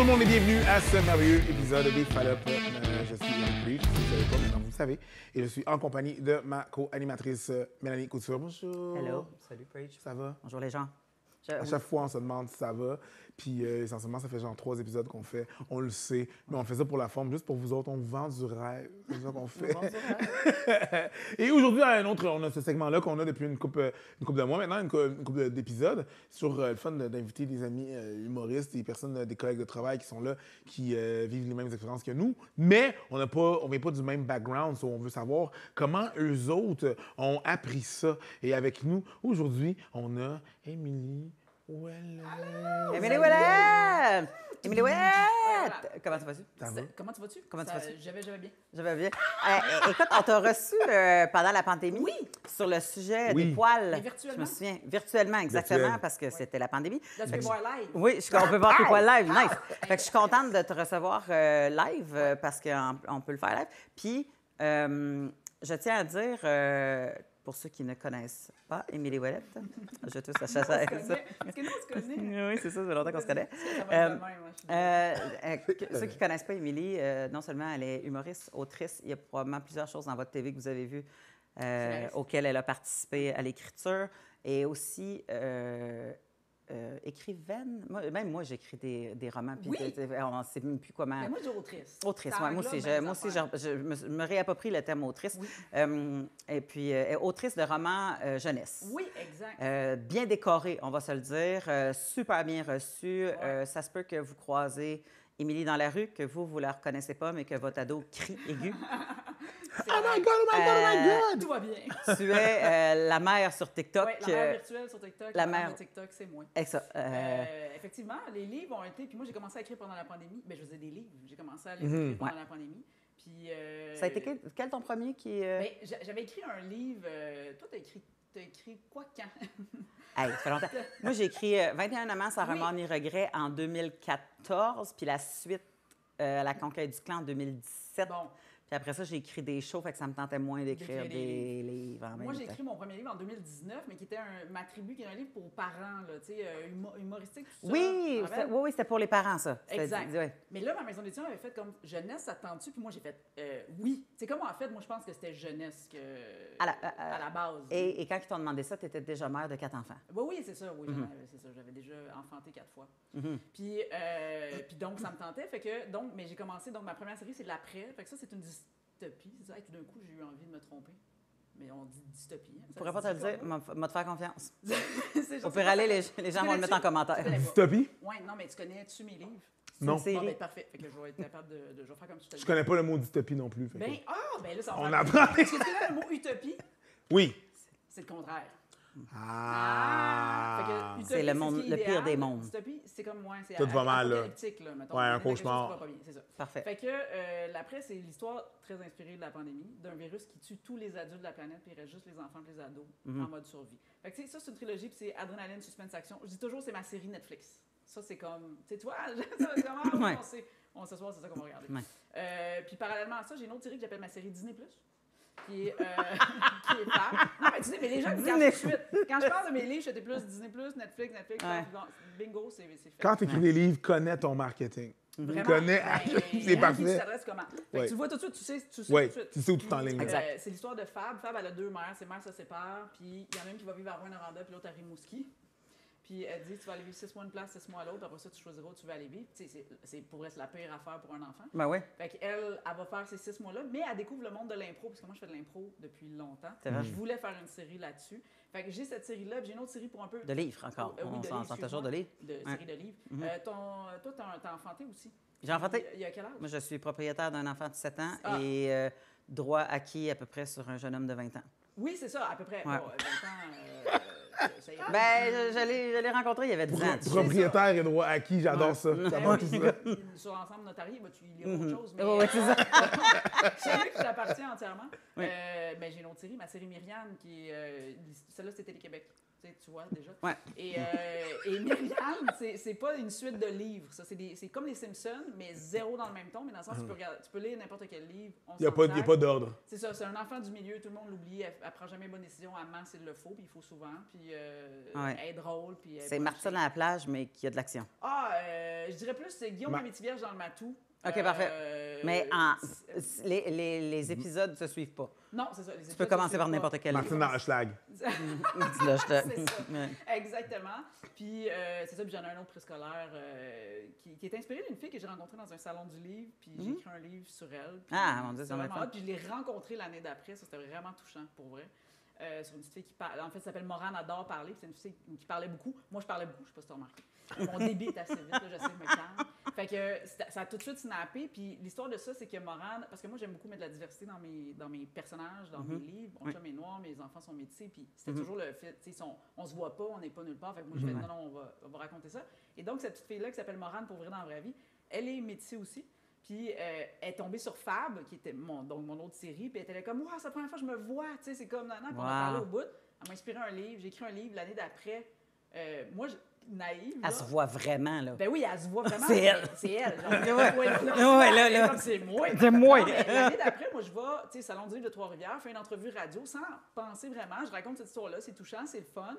tout le monde et bienvenue à ce merveilleux épisode des Fallope. Je suis Eric Preach, si vous ne savez pas, maintenant vous le savez. Et je suis en compagnie de ma co-animatrice Mélanie Couture. Bonjour. Hello. Salut, Preach. Ça va? Bonjour les gens. À chaque fois, on se demande si ça va. Puis, essentiellement, ça fait genre 3 épisodes qu'on fait. On le sait, mais on fait ça pour la forme, juste pour vous autres. On vous vend du rêve. C'est ça qu'on fait. Et aujourd'hui, on a ce segment-là qu'on a depuis une couple de mois maintenant, une couple d'épisodes, sur le fun d'inviter des amis humoristes, des personnes, des collègues de travail qui sont là, qui vivent les mêmes expériences que nous. Mais on ne vient pas du même background. On veut savoir comment eux autres ont appris ça. Et avec nous, aujourd'hui, on a Émilie Ouellet. Émilie Ouellet! Émilie Ouellet! Comment tu vas-tu? Comment tu vas-tu? Comment tu vas-tu? Je vais bien. Je vais bien. Écoute, on t'a reçu pendant la pandémie sur le sujet des poils. Mais virtuellement? Je me souviens. Virtuellement, exactement, parce que c'était la pandémie. Là, tu peux voir live. Oui, on peut voir tes poils live. Nice. Fait que je suis contente de te recevoir live parce qu'on peut le faire live. Puis, je tiens à dire... pour ceux qui ne connaissent pas Émilie Ouellet, je touche la chasse à ça. Est-ce que nous, on se connaît? Oui, c'est ça, ça fait longtemps qu'on se connaît. Ceux qui ne connaissent pas Émilie, non seulement elle est humoriste, autrice, il y a probablement plusieurs choses dans votre TV que vous avez vues auxquelles elle a participé à l'écriture, et aussi écrivaine. Même moi, j'écris des romans. Puis on ne sait même plus comment. Mais moi, je dis autrice. Autrice, oui. Moi aussi, je me réapproprie le terme autrice. Oui. Et puis, autrice de romans jeunesse. Oui, exact. Bien décorée, on va se le dire. Super bien reçue. Ouais. Ça se peut que vous croisez Émilie dans la rue, que vous ne la reconnaissez pas, mais que votre ado crie aigu. Oh my God, oh my God, oh my God! Tout va bien. Tu es la mère sur TikTok. Oui, la mère virtuelle sur TikTok. La mère de TikTok, c'est moi. Effectivement, les livres ont été... Puis moi, j'ai commencé à écrire pendant la pandémie. Bien, je faisais des livres. J'ai commencé à les écrire pendant la pandémie. Puis... Ça a été quel ton premier qui... Bien, j'avais écrit un livre... Toi, t'as écrit quoi quand? Hey, ça fait longtemps. Moi, j'ai écrit 21 amants sans remords ni regret en 2014, puis la suite, La conquête du clan en 2017. Bon. Puis après ça, j'ai écrit des shows, fait que ça me tentait moins d'écrire des livres en même temps. Moi, j'ai écrit mon premier livre en 2019, mais qui était Ma tribu, qui est un livre pour parents, là, tu sais, humoristique, tout ça. Oui, c'était pour les parents, ça. Exact. Ouais. Mais là, ma maison d'édition avait fait comme jeunesse, ça te tente-tu? Puis moi, j'ai fait oui. C'est comme en fait, moi, je pense que c'était jeunesse à la base. Et quand ils t'ont demandé ça, tu étais déjà mère de 4 enfants. Oui, c'est ça. Oui, c'est ça. J'avais déjà enfanté 4 fois. Puis donc, ça me tentait. Fait que, donc, mais j'ai commencé, donc ma première série, c'est de l'après. Fait que ça, c'est une dystopie. C'est ça. Et tout d'un coup, j'ai eu envie de me tromper. Mais on dit dystopie. Hein. Je pourrais pas te le dire, m'a te faire confiance. Au pire, aller, les gens vont le mettre en commentaire. Dystopie? Oui, non, mais tu connais-tu mes livres? Non. Série. Ben, parfait. Fait que je vais être capable de je vais faire comme tu te le dis. Je connais pas le mot dystopie non plus. Ben là, ça va on faire- apprend. Est-ce que tu connais le mot utopie? Oui. C'est le contraire. Ah! Fait que, utopie, C'est le monde- ce qui est le pire idéal. des mondes. Dystopie, c'est comme moi, c'est Tout va mal, là. apocalyptique, là, mettons. Ouais, un Il y a quelque cauchemar. chose qui va pas bien, c'est ça. Parfait. Fait que l'après, c'est l'histoire très inspirée de la pandémie, d'un virus qui tue tous les adultes de la planète, puis il reste juste les enfants et les ados en mode survie. Fait que tu sais, ça, c'est une trilogie, puis c'est adrénaline, suspense, action. Je dis toujours, c'est ma série Netflix. Ça, c'est comme, tu sais, tu vois, comment Ouais. on s'assoit, c'est ça qu'on va regarder. Ouais. Puis parallèlement à ça, j'ai une autre série que j'appelle ma série Disney+. Qui est femme. Non, mais tu sais, mais les gens me regardent tout de suite. Quand je parle de mes livres, j'étais plus Disney+, Netflix, Ouais. bingo, c'est fait. Quand tu écris des livres, connais ton marketing. Vraiment. Connais, c'est Tu parfait. t'adresses comment? Fait que Ouais. tu vois tout de suite, tu sais tout Oui, de suite. tu sais où tout en ligne. Exact. C'est l'histoire de Fab. Fab, elle a 2 mères. Ses mères se séparent. Puis il y en a une qui va vivre à Rouyn-Noranda, puis l'autre à Rimouski. Puis elle dit, tu vas aller vivre 6 mois une place, 6 mois à l'autre. Après ça, tu choisiras où tu veux aller vivre. Tu sais, c'est pour être la pire affaire pour un enfant. Ben oui. Fait qu'elle, elle va faire ces 6 mois-là, mais elle découvre le monde de l'impro, parce que moi, je fais de l'impro depuis longtemps. C'est vrai. Je voulais faire une série là-dessus. Fait que j'ai cette série-là, puis j'ai une autre série pour un peu... De livres encore. Oui, On de s'entend livres, toujours de livres. série de livres. Toi, t'as enfanté aussi? J'ai enfanté. Il y a quel âge? Moi, je suis propriétaire d'un enfant de 7 ans Ah. et droit acquis à peu près sur un jeune homme de 20 ans. Oui, c'est ça, à peu près. Ouais. Bon, 20 ans, ça ira. Ben, je l'ai rencontré il y avait 10 ans. Propriétaire et droit acquis, j'adore ça. J'adore tout ça. Sur l'ensemble notarié, tu y liras autre chose. Mais Oui, c'est ça. c'est vrai que tu t'appartiens entièrement. Oui. Ben, j'ai une autre série, ma série Myriam, qui est... celle-là, c'était Télé-Québec. Tu vois, déjà. Ouais. Et Myriam, c'est pas une suite de livres. Ça. C'est comme les Simpsons, mais zéro dans le même ton. Mais dans le sens, tu peux lire n'importe quel livre. Il n'y a pas d'ordre. C'est ça, c'est un enfant du milieu, tout le monde l'oublie. Elle elle prend jamais une bonne décision, elle ment s'il le faut, puis il faut souvent, puis Ouais. elle est drôle, puis elle est C'est Martine à la plage, mais qui a de l'action. je dirais plus c'est Guillaume Ma- Métivierge dans le Matou. OK, parfait. Mais les épisodes ne se suivent pas. Non, c'est ça. Tu peux commencer par n'importe quel livre. Martine Hochelag. Dis-le, je te- C'est ça. Ouais. Exactement. Puis c'est ça, puis j'en ai un autre préscolaire qui est inspiré d'une fille que j'ai rencontrée dans un salon du livre, puis j'ai écrit un livre sur elle. Puis Ah, mon Dieu, c'est ça va vraiment être fun. hot. Puis je l'ai rencontrée l'année d'après, ça c'était vraiment touchant, pour vrai. Sur une petite fille qui parle. En fait, ça s'appelle Morane adore parler. C'est une fille qui parlait beaucoup. Moi, je parlais beaucoup, je sais pas si tu as remarqué. Mon débit est assez vite, là, je sais, je me calme. Fait que ça a tout de suite snappé. Puis l'histoire de ça, c'est que Morane, parce que moi, j'aime beaucoup mettre de la diversité dans mes personnages, dans mes livres. Mon chum est noir, mes enfants sont métissés. Puis c'était toujours le fait, tu sais, on se voit pas, on n'est pas nulle part. Fait que moi, je fais, non, on va raconter ça. Et donc, cette petite fille-là qui s'appelle Morane, pour vrai dans la vraie vie, elle est métissée aussi. Puis elle est tombée sur Fab, qui était mon autre série, puis elle était comme, wow, c'est la première fois que je me vois, tu sais, c'est comme, non, puis on a parlé au bout. Elle m'a inspiré un livre, j'ai écrit un livre l'année d'après. Moi, naïve. Elle se voit vraiment, là. Ben oui, elle se voit vraiment. C'est elle. C'est elle. Ouais, là. C'est moi. C'est moi. Non, mais l'année d'après, moi, je vais, tu sais, Salon du livre de Trois-Rivières, faire une entrevue radio sans penser vraiment. Je raconte cette histoire-là, c'est touchant, c'est le fun.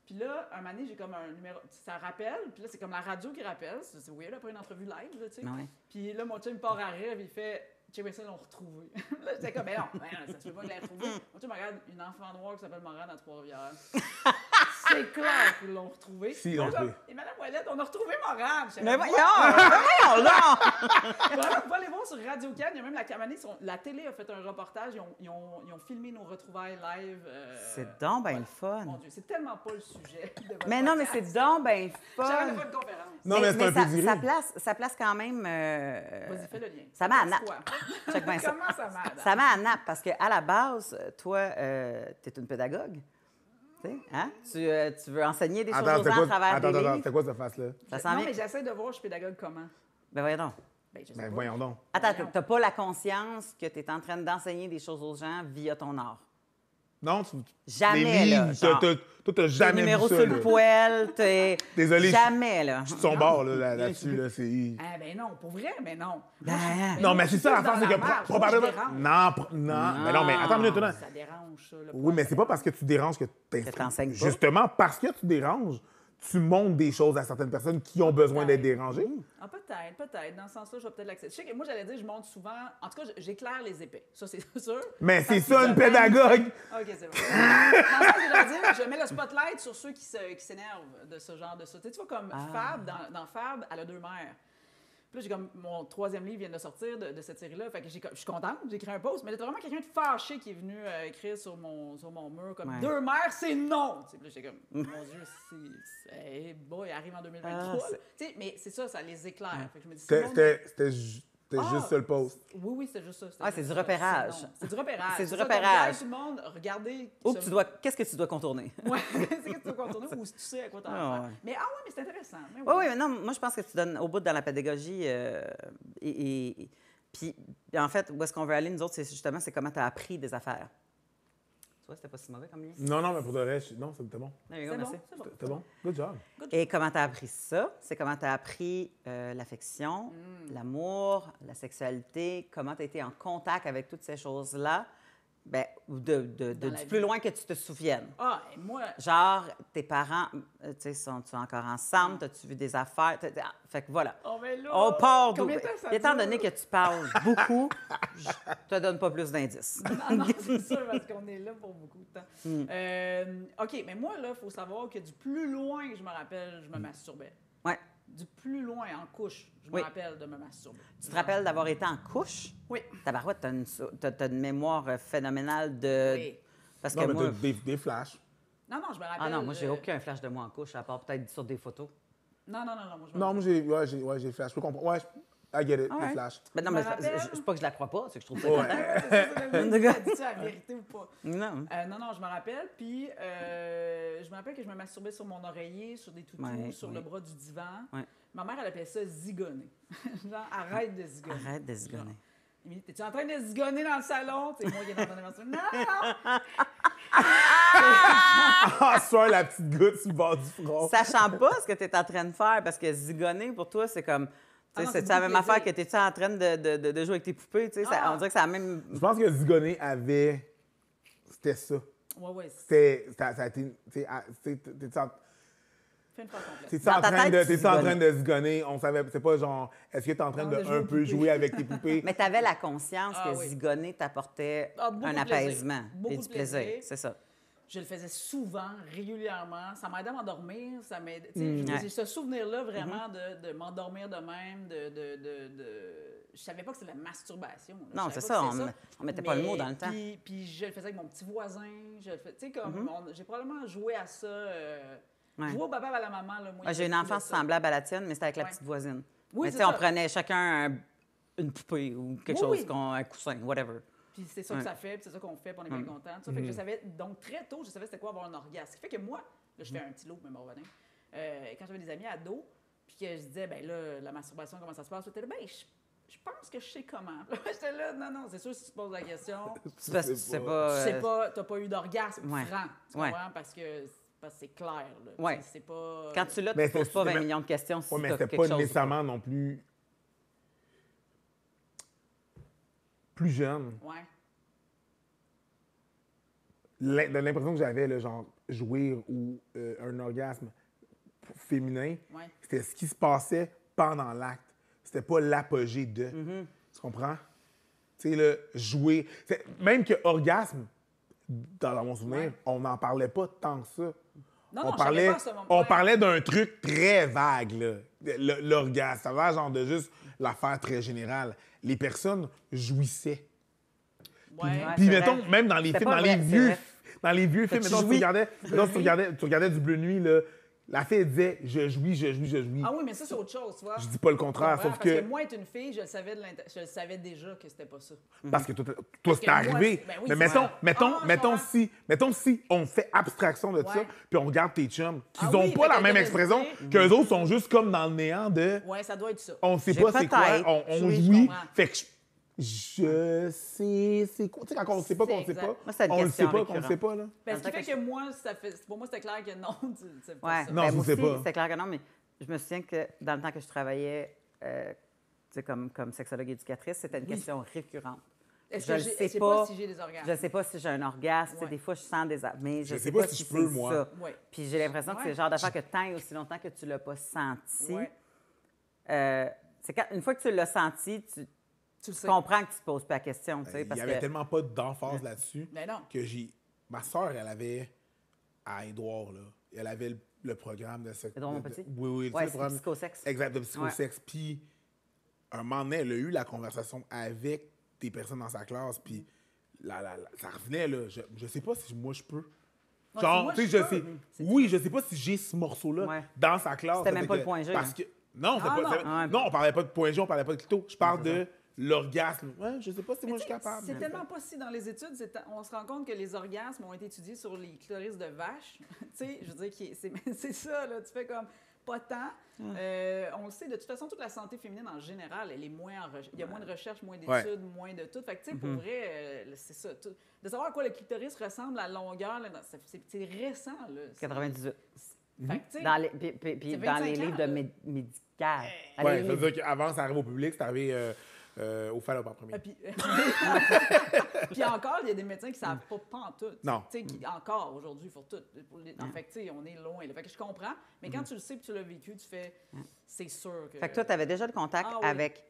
Puis là, un moment donné, j'ai comme un numéro, ça rappelle, puis là, c'est comme la radio qui rappelle. C'est weird après une entrevue live, là, tu sais. Ouais. Puis là, mon chum part à rire, il fait Check Wilson l'ont retrouvé. Là, j'étais comme, mais non, ça se peut pas qu'il l'ait retrouvé. Mon chum regarde une enfant noire qui s'appelle Morane à Trois-Rivières. C'est clair qu'ils l'ont retrouvé. Si, ils l'ont retrouvé. Et Madame Ouellette, on a retrouvé Morane. Mais voyons, non! Voilà, vous allez voir sur Radio-Can, il y a même la télé a fait un reportage, ils ont filmé nos retrouvailles live. C'est donc ben le fun. Mon Dieu, c'est tellement pas le sujet de votre Mais non, mais podcast. c'est donc ben J'avais fun. pas de conférence. Non, mais c'est un peu diré. Ça place quand même... Vas-y, fais le lien. Ça met à C'est nappe. quoi? Check bien ça. Comment ça marche? Ça met à nappe parce qu'à la base, toi, tu es une pédagogue. Tu sais, hein? Tu veux enseigner des choses aux gens à travers des livres. c'est quoi cette face-là? Ça sent Non, bien. mais j'essaie de voir, je suis pédagogue comment? Ben voyons donc. Ben, je sais Ben pas. voyons donc. Attends, tu n'as pas la conscience que tu es en train d'enseigner des choses aux gens via ton art. Non, Jamais, les livres, là, genre, toi, t'as jamais numéro vu ça. sur là. le poêle, t'es... Désolé, Jamais, là. je suis de son bord là-dessus. Là, c'est... Ah, ben non, pour vrai, mais non. Ben, Non, mais c'est ça la l'affaire, c'est que probablement. Non, mais non, mais attends une minute. Non. Ça dérange, ça. le Oui, mais c'est pas parce que tu déranges que tu t'enseignes pas. Justement, parce que tu déranges, tu montres des choses à certaines personnes qui ont besoin d'être dérangées. Ah, peut-être. Dans ce sens-là, je vais peut-être l'accepter. Je sais que moi, j'allais dire, je montre souvent. En tout cas, j'éclaire les épais. Ça, c'est sûr. Mais c'est Parce ça, que une pédagogue! OK, c'est vrai. Dans le sens que je veux dire, je mets le spotlight sur ceux qui s'énervent de ce genre de ça. Tu sais, tu vois, comme Fab, dans Fab, elle a 2 mères. Puis là, j'ai comme mon 3e livre vient de sortir de cette série-là. Fait que je suis contente, j'ai écrit un post. Mais il y a vraiment quelqu'un de fâché qui est venu écrire sur mon mur comme Ouais. 2 mères, c'est non! Tu sais, puis là, j'étais comme, mon Dieu, hey boy, il arrive en 2023. Ah, là. Tu sais, mais c'est ça les éclaire. Fait que je me dis, C'était juste ça le post. Oui, c'est juste ça. Ah, c'est du repérage. C'est du repérage. C'est du ça, repérage. comme, tout le monde, regardez. Qu'est-ce que tu dois contourner? Ouais, c'est ce que tu dois contourner ou si tu sais à quoi t'en Ah, faire. ouais. Mais mais c'est intéressant. Mais Oui, mais non, moi, je pense que tu donnes au bout dans la pédagogie. Puis, en fait, où est-ce qu'on veut aller, nous autres, c'est justement, c'est comment tu as appris des affaires. Tu vois, c'était pas si mauvais comme lien. Non, mais pour de vrai, non, c'était bon. There you go, C'est merci. bon, c'est bon. C'était bon. Good job. Et comment tu as appris ça? C'est comment tu as appris l'affection, l'amour, la sexualité, comment tu as été en contact avec toutes ces choses-là, ben, ou la du vie. plus loin que tu te souviennes. Ah, et moi, Genre, tes parents, tu sais, sont-ils encore ensemble? T'as-tu vu des affaires? Fait que voilà. oh, mais là, On part d'où? combien de temps ça Étant dure? donné que tu parles beaucoup, je te donne pas plus d'indices. Non, c'est sûr, parce qu'on est là pour beaucoup de temps. OK, mais moi, là, il faut savoir que du plus loin que je me rappelle, je me masturbais. Ouais. Du plus loin, en couche, je me Oui. rappelle de me masturber. Tu te rappelles d'avoir été en couche? Oui. Tabarouette, t'as une mémoire phénoménale de... Oui. Parce Non, que mais moi... des flashs. Non, je me rappelle. Ah non, moi, j'ai aucun flash de moi en couche, à part peut-être sur des photos. Non, moi, je me Non, moi, j'ai des flashs. Je peux comprendre. Ouais, I get it, Ah ouais. des flashs. Ben non, Je mais me rappelle. c'est pas que je la crois pas, c'est que je trouve ça Ouais. épatant. Dis-tu la vérité ou pas? Non. Non, je me rappelle. Puis, je me rappelle que je me masturbais sur mon oreiller, sur des toutous, Ouais, sur oui. le bras du divan. Ouais. Ma mère, elle appelait ça zigonner. Genre, arrête de zigonner. Arrête de zigonner. Émilie, t'es-tu en train de zigonner dans le salon? C'est moi qui est en train de masturber. Non! Ah, soir, la petite goutte sur le bord du front. Sachant pas ce que tu es en train de faire, parce que zigonner, pour toi, c'est comme... Ah non, c'est c'est la même beaucoup affaire que plaisir. tu es en train de jouer avec tes poupées. Tu sais, Ah. on dirait que c'est la même... Je pense que Zigoné avait... C'était ça. Ouais. Ça a été... T'es Fais une phrase complète. T'es-tu Dans en ta train tête, tu de zigonais. zigonner? On savait... C'est pas genre... Est-ce que t'es en train Non, de de jouer un aux peu poupées. jouer avec tes poupées? Mais tu avais la conscience Ah que oui. zigonner t'apportait Beaucoup un de plaisir. apaisement Beaucoup et de du plaisir. plaisir. C'est ça. Je le faisais souvent, régulièrement. Ça m'aidait à m'endormir. Ça m'aidait. Ouais. J'ai ce souvenir-là vraiment de m'endormir de même, Je savais pas que c'était de la masturbation. Là. Non, Je c'est savais ça. pas que c'était On mettait pas le mot dans le temps. Puis je le faisais avec mon petit voisin. Je le fais, tu sais, comme j'ai probablement joué à ça. Ouais. Jouer au papa à la maman. Là, moi, Moi, j'ai une enfance semblable à la tienne, mais c'était avec la Ouais. petite voisine. Oui, Mais c'est tu sais, on ça. prenait chacun une poupée ou quelque Oui, chose, oui. un coussin, whatever. Puis c'est ça que ça fait, puis c'est ça qu'on fait, puis on est bien contents. Fait que je savais, donc très tôt, je savais c'était quoi avoir un orgasme. Ce qui fait que moi, là, je fais un petit lot, mais me revenir. Quand j'avais des amis ados, puis que je disais, ben là, la masturbation, comment ça se passe? J'étais là, ben, je pense que je sais comment. J'étais là, non, c'est sûr, si tu te poses la question, C'est parce que c'est pas. tu sais pas, t'as pas eu d'orgasme Ouais. franc. Tu Ouais. comprends? Parce que c'est clair, là. Ouais. Tu sais, c'est pas... Quand tu l'as, tu Mais ne poses c'est- pas 20 mais- millions de questions si Oui, mais t'as c'était quelque pas chose. nécessairement non plus... Plus jeune. Ouais. L'impression que j'avais, là, genre, jouir ou un orgasme féminin, Ouais. c'était ce qui se passait pendant l'acte. C'était pas l'apogée de. Tu comprends? Tu sais, là, jouer. Même que orgasme, dans mon souvenir, Ouais. on n'en parlait pas tant que ça. Non, on je savais parlait, pas à ce moment. on Ouais. parlait d'un truc très vague, là. L'orgasme. Ça va genre de juste l'affaire très générale. Les personnes jouissaient. Ouais. Ouais. Puis c'est mettons, vrai. même dans les C'était films, pas dans vrai, les c'est vieux, vrai. dans les vieux films, tu mettons, tu jouis. regardais du Bleu Nuit, là, la fille elle disait « je jouis, je jouis, je jouis Ah oui, mais ça, c'est autre chose, tu vois. Je dis pas le contraire, Je comprends, sauf parce que... moi, être une fille, je le savais, je le savais déjà que c'était pas ça. Parce que toi, c'est que moi, arrivé. ben oui, Mais c'est mettons, ça. mettons, Ah, mettons, je mettons si on fait abstraction de ça, Ouais. puis on regarde tes chums, qu'ils Ah ont oui, pas fait la que même t'aurais expression, dit- qu'eux autres sont juste comme dans le néant de... Ouais, ça doit être ça. On sait J'ai pas c'est quoi, peut-être on joué, je jouit. comprends. Fait que je sais c'est quoi. Tu sais, quand on sait pas qu'on C'est sait exact. pas, Moi, c'est une on le sait question pas qu'on le récurrente. sait pas, là. Ben, ce qui En tant fait que moi, pour moi, c'était clair que non, c'est pas Ouais. ça. Non, Ben, je moi sais aussi, pas. c'était clair que non, mais je me souviens que dans le temps que je travaillais tu sais, comme sexologue éducatrice, c'était une question récurrente. Est-ce Je que le je sais sais pas. pas si j'ai des orgasmes? Je ne sais pas si j'ai un orgasme. Tu sais, Ouais. Des fois, je sens des... Mais je Je sais pas si je peux, c'est moi. ça. Ouais. Puis j'ai l'impression que c'est Ouais. le genre d'affaire que tant et aussi longtemps que tu ne l'as pas senti, Ouais. une fois que tu l'as senti, tu Tu le sais. comprends que tu ne te poses pas la question. Tu sais, Il parce y avait que... tellement pas d'emphase là-dessus Mais non. que j'ai... Ma soeur, elle avait, à Édouard, là, elle avait le programme de... Édouard Montpetit? Oui, oui. tu sais, Ouais, le c'est programme... psychosexe. Exact, de psychosexe. Puis, un moment donné, elle a eu la conversation avec des personnes dans sa classe, puis ça revenait, là. Je sais pas si moi, je peux. Non, Genre, si moi, tu sais, je je peux, sais... c'est Oui, je sais pas si j'ai ce morceau-là Ouais. dans sa classe. C'était même Fait pas que- le point G, Parce là. que... Non, Ah, c'est non. pas... Ouais. Non, on parlait pas de point G, on parlait pas de clito. Je parle de l'orgasme. Ouais, je sais pas si moi, je suis capable. C'est mais- tellement pas si dans les études, on se rend compte que les orgasmes ont été étudiés sur les clitoris de vaches. Tu sais, je veux dire, c'est ça, là. Tu fais comme pas tant. On le sait, de toute façon, toute la santé féminine en général, elle est moins en recherche. Il y a moins de recherches, moins d'études, Ouais. moins de tout. Fait que, tu sais, pour vrai, c'est ça. De savoir à quoi le clitoris ressemble, la longueur, là, c'est récent, là. 98. Fait que, tu sais, Dans les, puis C'est dans 25 les ans, livres là. de médical. Dans Ouais, les ça veut livres- dire qu'avant, ça arrive au public, c'est arrivé au Fallope en premier. ah, puis encore, il y a des médecins qui savent pas pantoute. Non. Tu sais, encore aujourd'hui, pour tout. Fait que, tu sais, on est loin. Là. Fait que je comprends. Mais quand tu le sais et tu l'as vécu, tu fais, c'est sûr que. Fait que toi, tu avais déjà le contact Ah oui. avec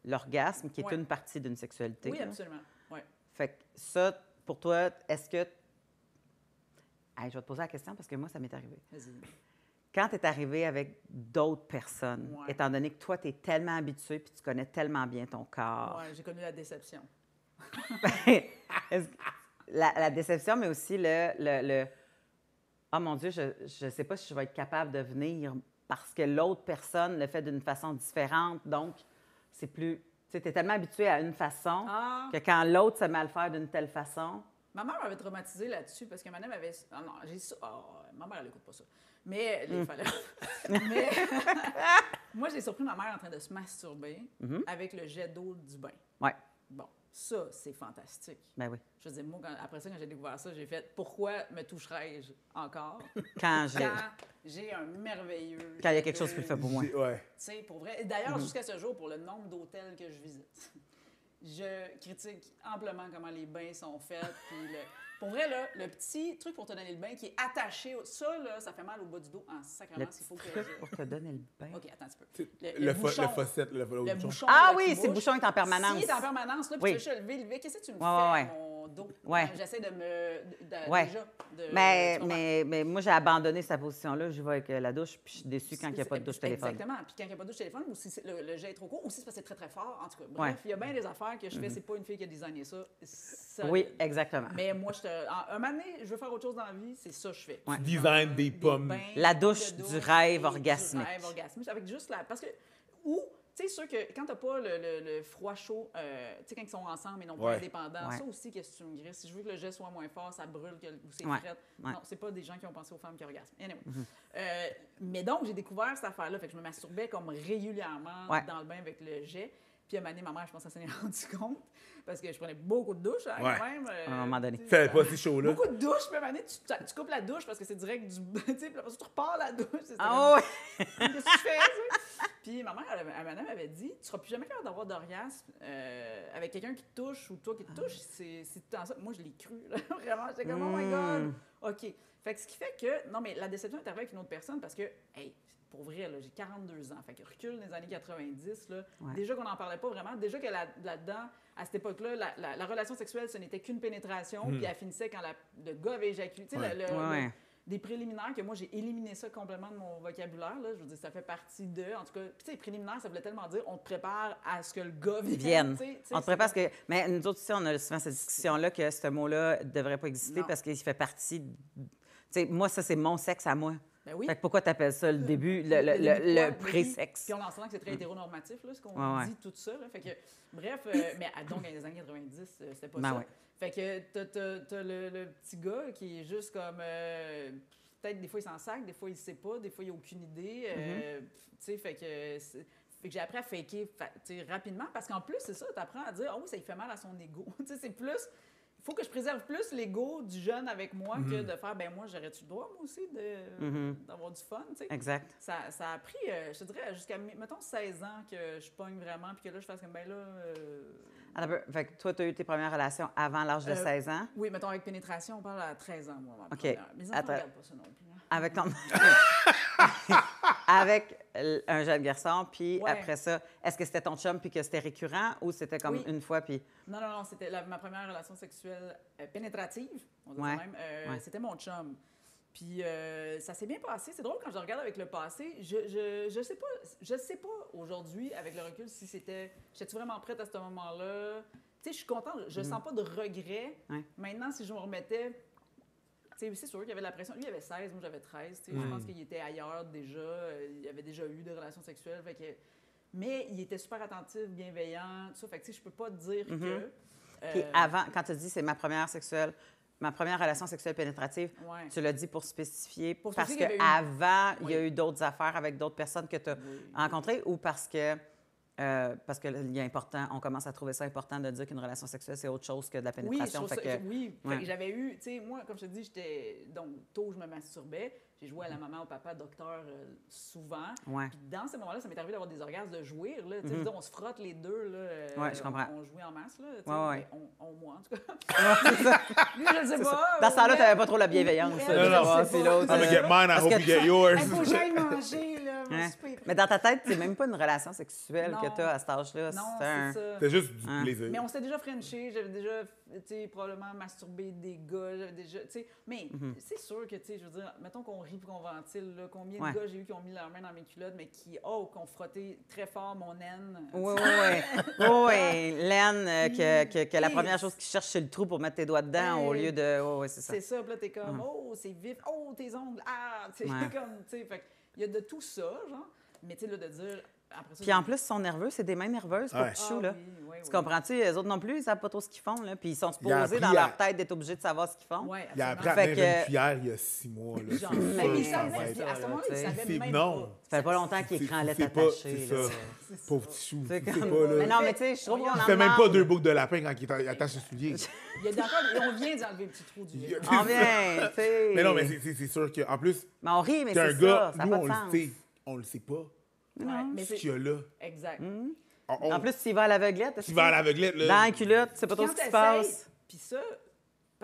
l'orgasme, qui est Ouais. une partie d'une sexualité. Oui, là. absolument. Ouais. Fait que ça, pour toi, est-ce que... Hey, je vais te poser la question parce que moi, ça m'est arrivé. Vas-y. Quand tu es arrivé avec d'autres personnes, Ouais. étant donné que toi, tu es tellement habitué puis tu connais tellement bien ton corps, Ouais, j'ai connu la déception. est-ce que- la déception, mais aussi le oh mon Dieu, je ne sais pas si je vais être capable de venir parce que l'autre personne le fait d'une façon différente. Donc, c'est plus... Tu es tellement habitué à une façon Ah! que quand l'autre se met à le faire d'une telle façon... Ma mère m'avait traumatisée là-dessus parce que ma mère m'avait. Ah non, j'ai ça. Ma mère, elle n'écoute pas ça. Mais. Mais. Moi, j'ai surpris ma mère en train de se masturber avec le jet d'eau du bain. Ouais, Bon, ça, c'est fantastique. ben oui. Je veux dire, moi, après ça, quand j'ai découvert ça, j'ai fait pourquoi me toucherais-je encore Quand j'ai un merveilleux. il y a quelque chose qui le fait pour moi. Ouais. Tu sais, pour vrai. Et d'ailleurs, jusqu'à ce jour, pour le nombre d'hôtels que je visite, je critique amplement comment les bains sont faits. Puis Pour vrai, là, le petit truc pour te donner le bain qui est attaché, ça, là, ça fait mal au bas du dos en sacrément. Le petit Faut que truc pour te donner le bain. OK, attends un petit peu. Le fossette, le bouchon. Ah là, oui, qui c'est le bouche. bouchon est en permanence. S'il est en permanence, là, puis Oui. tu veux lever, qu'est-ce que tu me fais Ouais, à ouais. mon dos? Ouais. J'essaie de me... Ouais. Déjà, Mais moi, j'ai abandonné cette position-là. Je vais avec la douche, puis je suis déçue quand il n'y a pas de douche téléphone. Exactement. Puis quand il n'y a pas de douche téléphone, ou si le jet est trop court, ou si c'est parce que c'est très, très fort. En tout cas, Ouais. bref, il y a bien des affaires que je fais. C'est pas une fille qui a designé ça. Solide. Oui, exactement. Mais moi, un moment donné, je veux faire autre chose dans la vie, c'est ça que je fais. Ouais. Design des pommes. bains, La douche de du rêve et orgasmique. Du rêve orgasmique. Avec juste la... Parce que... Ou... Tu sais, sûr que quand t'as pas le froid chaud, tu sais, quand ils sont ensemble et non pas Ouais. indépendants, Ouais. ça aussi, qu'est-ce que tu me grisses? Si je veux que le jet soit moins fort, ça brûle ou c'est Ouais. fret. Ouais. Non, c'est pas des gens qui ont pensé aux femmes qui orgasment. Anyway. Mais donc, j'ai découvert cette affaire-là. Fait que je me masturbais comme régulièrement Ouais. dans le bain avec le jet. Puis à un moment donné, ma mère, je pense qu'elle s'en est rendue compte parce que je prenais beaucoup de douches hein, Ouais. quand même. À un moment donné. Tu sais, Fais pas si chaud, là. beaucoup de douches, puis à un moment donné, tu coupes la douche parce que c'est direct du... Tu sais, puis après ça, tu repars la douche. C'était Ah comme, oui! qu'est-ce que tu fais, tu sais? Puis ma mère, elle m'avait dit, tu seras plus jamais capable d'avoir d'orgasme avec quelqu'un qui te touche ou toi qui te touche. C'est tout le temps ça. Moi, je l'ai cru, là. Vraiment. J'étais comme, oh my God! OK. Fait que ce qui fait que... Non, mais la déception est arrivée avec une autre personne parce que, hey, pour vrai, là, j'ai 42 ans. Fait que recul des années 90, là, Ouais. déjà qu'on n'en parlait pas vraiment, déjà que là-dedans, à cette époque-là, la relation sexuelle, ce n'était qu'une pénétration, puis elle finissait quand le gars avait éjaculé. Tu sais, Ouais. Ouais. des préliminaires que moi, j'ai éliminé ça complètement de mon vocabulaire. Là. Je veux dire, ça fait partie de... En tout cas, tu sais, préliminaire, ça voulait tellement dire on te prépare à ce que le gars vienne. Tu sais, On te prépare parce que... Mais nous autres, ici, on a souvent cette discussion-là que ce mot-là ne devrait pas exister Non. parce qu'il fait partie... Tu sais, moi, ça, c'est mon sexe à moi. Ben oui. Fait que pourquoi tu appelles ça le début, début de quoi? le pré-sexe? Puis on l'enseigne que c'est très hétéronormatif, là, ce qu'on Ouais, dit, tout ça. Là. Fait que, bref, mais donc, dans les années 90, c'était pas Ben ça. ouais. Fait que t'as le petit gars qui est juste comme... peut-être des fois, il s'en sac, des fois, il sait pas, des fois, il a aucune idée. Tu sais, fait que j'ai appris à faker tu sais, rapidement parce qu'en plus, c'est ça, tu apprends à dire « Ah oui, ça lui fait mal à son ego. » Tu sais, c'est plus... Il faut que je préserve plus l'ego du jeune avec moi que de faire « Ben moi, j'aurais-tu le droit, moi aussi, d'avoir du fun. » Tu sais. Exact. Ça a pris, je te dirais, jusqu'à, mettons, 16 ans que je pogne vraiment, puis que là, je fasse comme, ben là... Alors, fait que toi, tu as eu tes premières relations avant l'âge de 16 ans. Oui, mettons, avec pénétration, on parle à 13 ans, moi. OK. Mes enfants ne regardent pas ça non plus. Hein. Avec ton... Avec un jeune garçon, puis Ouais. après ça, est-ce que c'était ton chum puis que c'était récurrent ou c'était comme Oui. une fois puis... Non, c'était ma première relation sexuelle pénétrative, on dit Ouais. ça même. Ouais. C'était mon chum. Puis ça s'est bien passé. C'est drôle quand je regarde avec le passé. Je sais pas aujourd'hui, avec le recul, si j'étais-tu vraiment prête à ce moment-là? Tu sais, je suis contente. Je sens pas de regret. Ouais. Maintenant, si je me remettais... Tu sais, c'est sûr qu'il y avait de la pression. Lui, il avait 16, moi, j'avais 13. Tu sais, je pense qu'il était ailleurs déjà. Il avait déjà eu des relations sexuelles. Fait que... Mais il était super attentif, bienveillant, tout ça. Fait que, tu sais, je peux pas dire que... Puis avant, quand tu dis c'est ma première relation sexuelle pénétrative, Ouais. tu l'as dit pour spécifier, Pour parce spécifier qu'il y avait eu- qu'avant, il y a Oui. eu d'autres affaires avec d'autres personnes que tu as Oui. rencontrées ou parce que il est important, on commence à trouver ça important de dire qu'une relation sexuelle, c'est autre chose que de la Oui, pénétration. je trouve fait ça- que- oui. Fait ouais. que j'avais eu, tu sais, moi, comme je te dis, j'étais, donc, tôt, je me masturbais. J'ai joué à la maman, au papa, docteur souvent. Ouais. Puis dans ces moments-là, ça m'est arrivé d'avoir des orgasmes de jouir, là. Tu sais, je veux dire, on se frotte les deux, là. Ouais, je comprends. On jouait en masse, là. tu sais, Ouais, ouais. ben, moi, en tout cas. Ouais, c'est ça. Lui, je ne sais pas. Dans ce temps-là, mais- tu n'avais pas trop la bienveillance. Non, ça, de non, savoir je sais si pas. l'autre, I'm gonna get mine, I parce hope que you get yours. Il faut que j'aille manger, là. Moi, Hein? c'est pas- Mais dans ta tête, c'est même pas une relation sexuelle Non. que tu as à cet âge-là. Non, c'est un... c'est ça. C'est juste du Hein. plaisir. Mais on s'était déjà frenché, j'avais déjà, tu sais, probablement masturbé des gars, j'avais déjà, tu sais. Mais c'est sûr que, tu sais, je veux dire, mettons qu'on rit puis qu'on ventile, là, combien Ouais. de gars j'ai eu qui ont mis leurs mains dans mes culottes, mais qui ont frotté très fort mon naine. Oui, oui. Laine, que la Et- première chose qu'ils cherchent, c'est le trou pour mettre tes doigts dedans au Hey. lieu de... Oui, c'est ça. C'est ça, puis là, t'es comme, oh, c'est vif, oh, tes ongles, ah, tu sais, Ouais. comme, tu sais, fait il y a de tout ça, genre. Mais, tu sais, là, de dire, après ça. Puis en plus, ils sont nerveux, c'est des mains nerveuses pour Ouais. Pichou, là. Oui, Tu comprends-tu? Les autres non plus, ils savent pas trop ce qu'ils font, là. Puis ils sont Il a supposés appris dans à- leur tête d'être obligés de savoir ce qu'ils font. Ouais, Il a appris absolument. à Fait tenir que- une cuillère il y a 6 mois. Là. Genre, C'est Mais sûr il que ça savait, va puis être- à ce moment-là, il tu sais. savait C'est- même non. pas. Ça fait pas longtemps qu'il écrit en lettres C'est pas- attachées, c'est là. ça. Pauvre petit chou. C'est C'est comme- pas, là. Mais non, mais tu sais, je trouve qu'on en Il fait même pas demande. 2 boucles de lapin quand il attache ses souliers. Il y a encore, et on vient d'enlever le petit trou du vieux. On vient, tu sais. Mais non, mais c'est sûr qu'en plus, Mais on rit, mais t'es un c'est gars, ça. Ça n'a nous, pas on de le sens. sait. On le sait pas. Ouais, mais Ce c'est qu'il y a là. exact. En plus, s'il va à l'aveuglette, Tu vas à l'aveuglette, là. dans la culotte, tu sais pas trop Quand ce qui se t'essayes, passe. puis ça,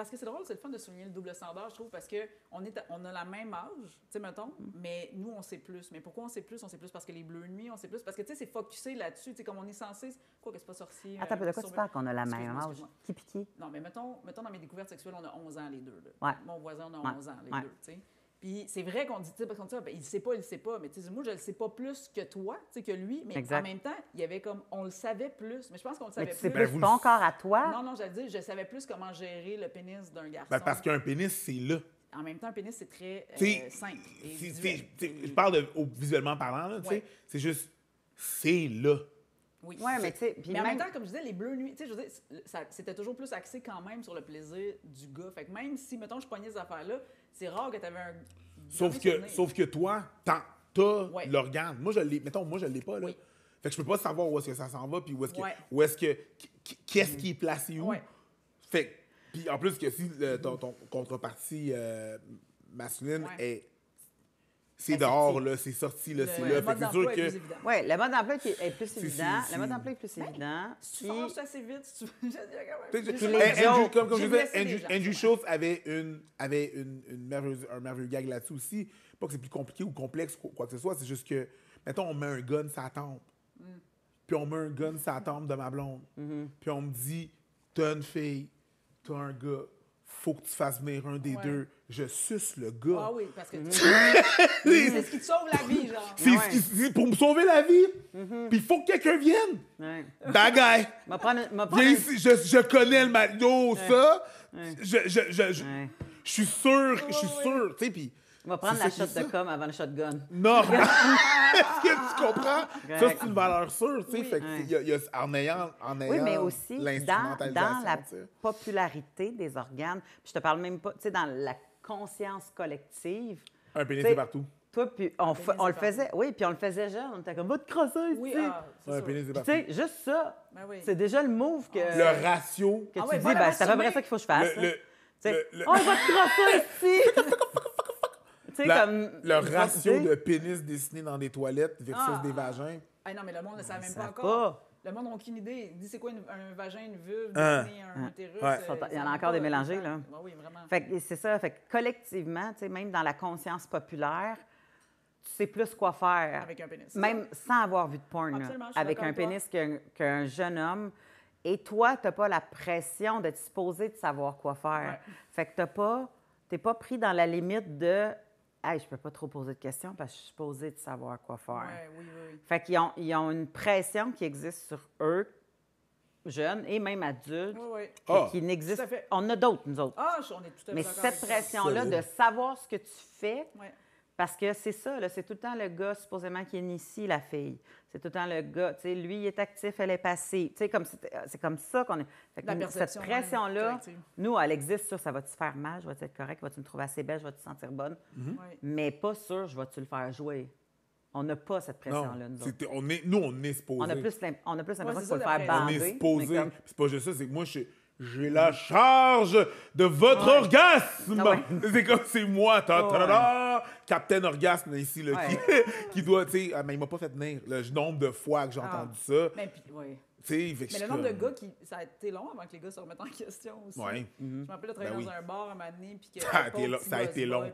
parce que c'est drôle, c'est le fun de souligner le double standard, je trouve, parce qu'on on a la même âge, tu sais, mettons, mais nous, on sait plus. Mais pourquoi on sait plus? On sait plus parce que les Bleus de nuit, on sait plus parce que, tu sais, c'est focusé là-dessus, tu sais, comme on est censé... Quoi que c'est pas sorcier... Attends, de quoi tu parles qu'on a la même âge? Qui puis qui? Non, mais mettons, dans mes découvertes sexuelles, on a 11 ans, les deux. Ouais. Mon voisin, on a 11 ans, les deux, tu sais. Puis c'est vrai qu'on dit, tu sais, parce qu'on dit, ben, il sait pas, mais tu sais, moi, je le sais pas plus que toi, tu sais, que lui, mais en même temps, il y avait comme, on le savait plus, mais je pense qu'on le savait plus. C'est plus ton corps à toi? Non, non, j'allais dire, je savais plus comment gérer le pénis d'un garçon. Ben, parce qu'un pénis, c'est là. En même temps, un pénis, c'est très simple et je parle visuellement parlant, là, tu sais, c'est juste, c'est là. Oui, mais tu sais... Mais en même temps, comme je disais, les bleus nuits, tu sais, je veux dire, c'était toujours plus axé quand même sur le plaisir du gars. Fait que même si, mettons, je pognais ces affaires-là, c'est rare que tu avais un... Sauf que toi, t'as l'organe. Moi, je l'ai. Mettons, moi, je l'ai pas, là. Oui. Fait que je peux pas savoir où est-ce que ça s'en va, puis qu'est-ce qui est placé où. Ouais. Fait que, puis en plus que si ton contrepartie masculine est... C'est dehors, là, c'est sorti, là, c'est là. Le mode d'emploi est plus évident. Oui, le mode d'emploi est plus évident. Le mode d'emploi est plus évident. Si tu penses assez vite, si tu veux... Comme je disais, Andrew Schultz avait un merveilleux gag là-dessus aussi. Pas que c'est plus compliqué ou complexe, quoi que ce soit, c'est juste que, mettons, on met un gun sur la tempe. Puis on met un gun sur la tempe de ma blonde. Puis on me dit, t'as une fille, t'as un gars, faut que tu fasses venir un des deux. Je suce le gars. Ah oui, parce que c'est ce qui te sauve la vie, genre. C'est pour me sauver la vie. Puis il faut que quelqu'un vienne. Ouais. Bagaille. Viens ici, je connais le Mario, ça. Je suis sûr, tu sais, puis... On va prendre la shot de com avant le shotgun. Non! Est-ce que tu comprends? Ça, c'est une valeur sûre, tu sais. Fait que en ayant oui, mais aussi, dans la t'sais. popularité des organes, puis je te parle même pas, tu sais, dans la conscience collective. Un pénis, c'est partout. Toi, puis on le faisait, oui, puis on le faisait jeune. On était comme, va te crosser, oui, tu sais. Un pénis, c'est Tu partout. sais, juste ça, Ben oui. c'est déjà le move que... Le ratio. Que tu dis, ben, c'est à peu près ça qu'il faut que je fasse. Tu sais, on va te crosser ici! Le ratio de pénis dessiné dans des toilettes versus des vagins. Ah non, mais le monde ne savait même pas encore. Le monde n'a aucune idée. Il dit c'est quoi un vagin, une vulve, un utérus. Il y en a encore des mélangés, là. Oui, vraiment. Fait que c'est ça. Fait que collectivement, tu sais, même dans la conscience populaire, tu sais plus quoi faire. Avec un pénis. Même sans avoir vu de porn, absolument, là, avec un pénis qu'un jeune homme. Et toi, tu n'as pas la pression d'être supposé de savoir quoi faire. Ouais. Fait que tu n'es pas pris dans la limite de « Hey, je peux pas trop poser de questions parce que je suis supposée de savoir quoi faire. Oui. Fait qu'ils ont une pression qui existe sur eux, jeunes et même adultes, qui n'existe. On a d'autres, nous autres. On est tout à fait mais d'accord cette pression-là de savoir ce que tu fais, parce que c'est ça, là, c'est tout le temps le gars supposément qui initie la fille. C'est tout le temps le gars, tu sais, lui, il est actif, elle est passive. Tu sais, c'est comme ça qu'on est. Fait que cette pression-là, nous, elle existe sur ça va-tu faire mal, je vais-tu être correct, vas-tu me trouver assez belle, je vais-tu te sentir bonne, mais pas sûr, je vais-tu le faire jouer. On n'a pas cette pression-là, nous autres. On est supposé. On a plus l'impression qu'il faut le faire bander. On est supposé. C'est pas juste ça, c'est que moi, j'ai la charge de votre orgasme. C'est comme c'est moi, Captain Orgasme ici là, qui doit, tu sais, mais il m'a pas fait venir le nombre de fois que j'ai entendu ça. Mais puis, Mais le nombre de gars ça a été long avant que les gars se remettent en question aussi. Ouais. Je me rappelle de travailler dans un bar un moment donné, puis que ça a été long.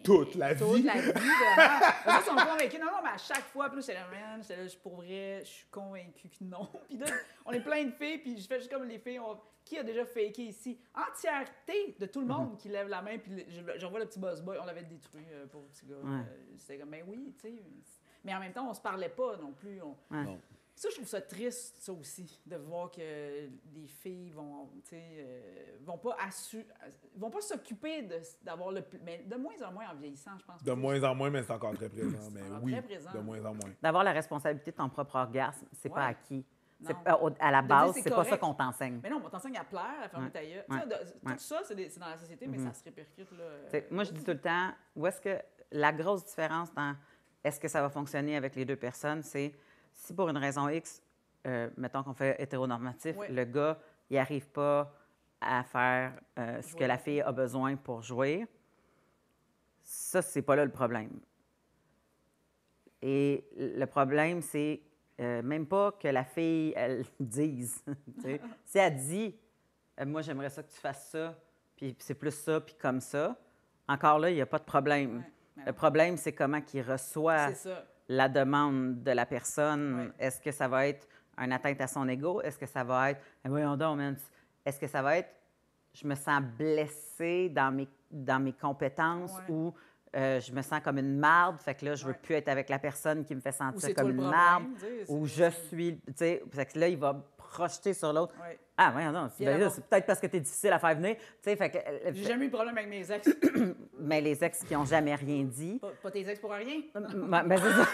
Toute la vie. Toute la vie, vraiment. Ils sont convaincus. Non, mais à chaque fois, puis là, j'étais là, man, pour vrai, je suis convaincu que non. Puis là, on est plein de filles, puis je fais juste comme les filles. Qui a déjà faké ici? Entièreté de tout le monde qui lève la main, puis je revois le petit boss boy, on l'avait détruit pour le petit gars. C'était comme, ben oui, tu sais. Mais en même temps, on se parlait pas non plus. Non. Ça, je trouve ça triste, ça aussi, de voir que les filles vont pas s'occuper d'avoir le plus... Mais de moins en moins en vieillissant, je pense. De moins en moins, mais c'est encore très présent. Mais oui, très présent. de moins en moins. D'avoir la responsabilité de ton propre orgasme, c'est pas acquis. À la base, c'est pas ça qu'on t'enseigne. Mais non, on t'enseigne à plaire, à fermer ta gueule. Tout ça, c'est dans la société, mais ça se répercute. Là, moi, je dis tout le temps, où est-ce que la grosse différence dans est-ce que ça va fonctionner avec les deux personnes, c'est si pour une raison X, mettons qu'on fait hétéronormatif, le gars, il n'arrive pas à faire ce que la fille a besoin pour jouer, ça, c'est pas là le problème. Et le problème, c'est même pas que la fille, elle dise. Si elle dit, moi, j'aimerais ça que tu fasses ça, puis c'est plus ça, puis comme ça, encore là, il n'y a pas de problème. Ouais, Le problème, c'est comment qu'il reçoit c'est ça. la demande de la personne. Ouais. Est-ce que ça va être une atteinte à son ego? Est-ce que ça va être voyons donc, man. Est-ce que ça va être je me sens blessée dans mes compétences ou je me sens comme une marde, fait que là, je veux plus être avec la personne qui me fait sentir comme une marde, ou je suis, tu sais, fait que là, il va projeter sur l'autre. Ouais. Ah, voyons donc, c'est peut-être parce que tu es difficile à faire venir, tu sais, fait que... J'ai jamais eu de problème avec mes ex. Mais les ex qui n'ont jamais rien dit... Pas tes ex pour rien. Ben, c'est ça.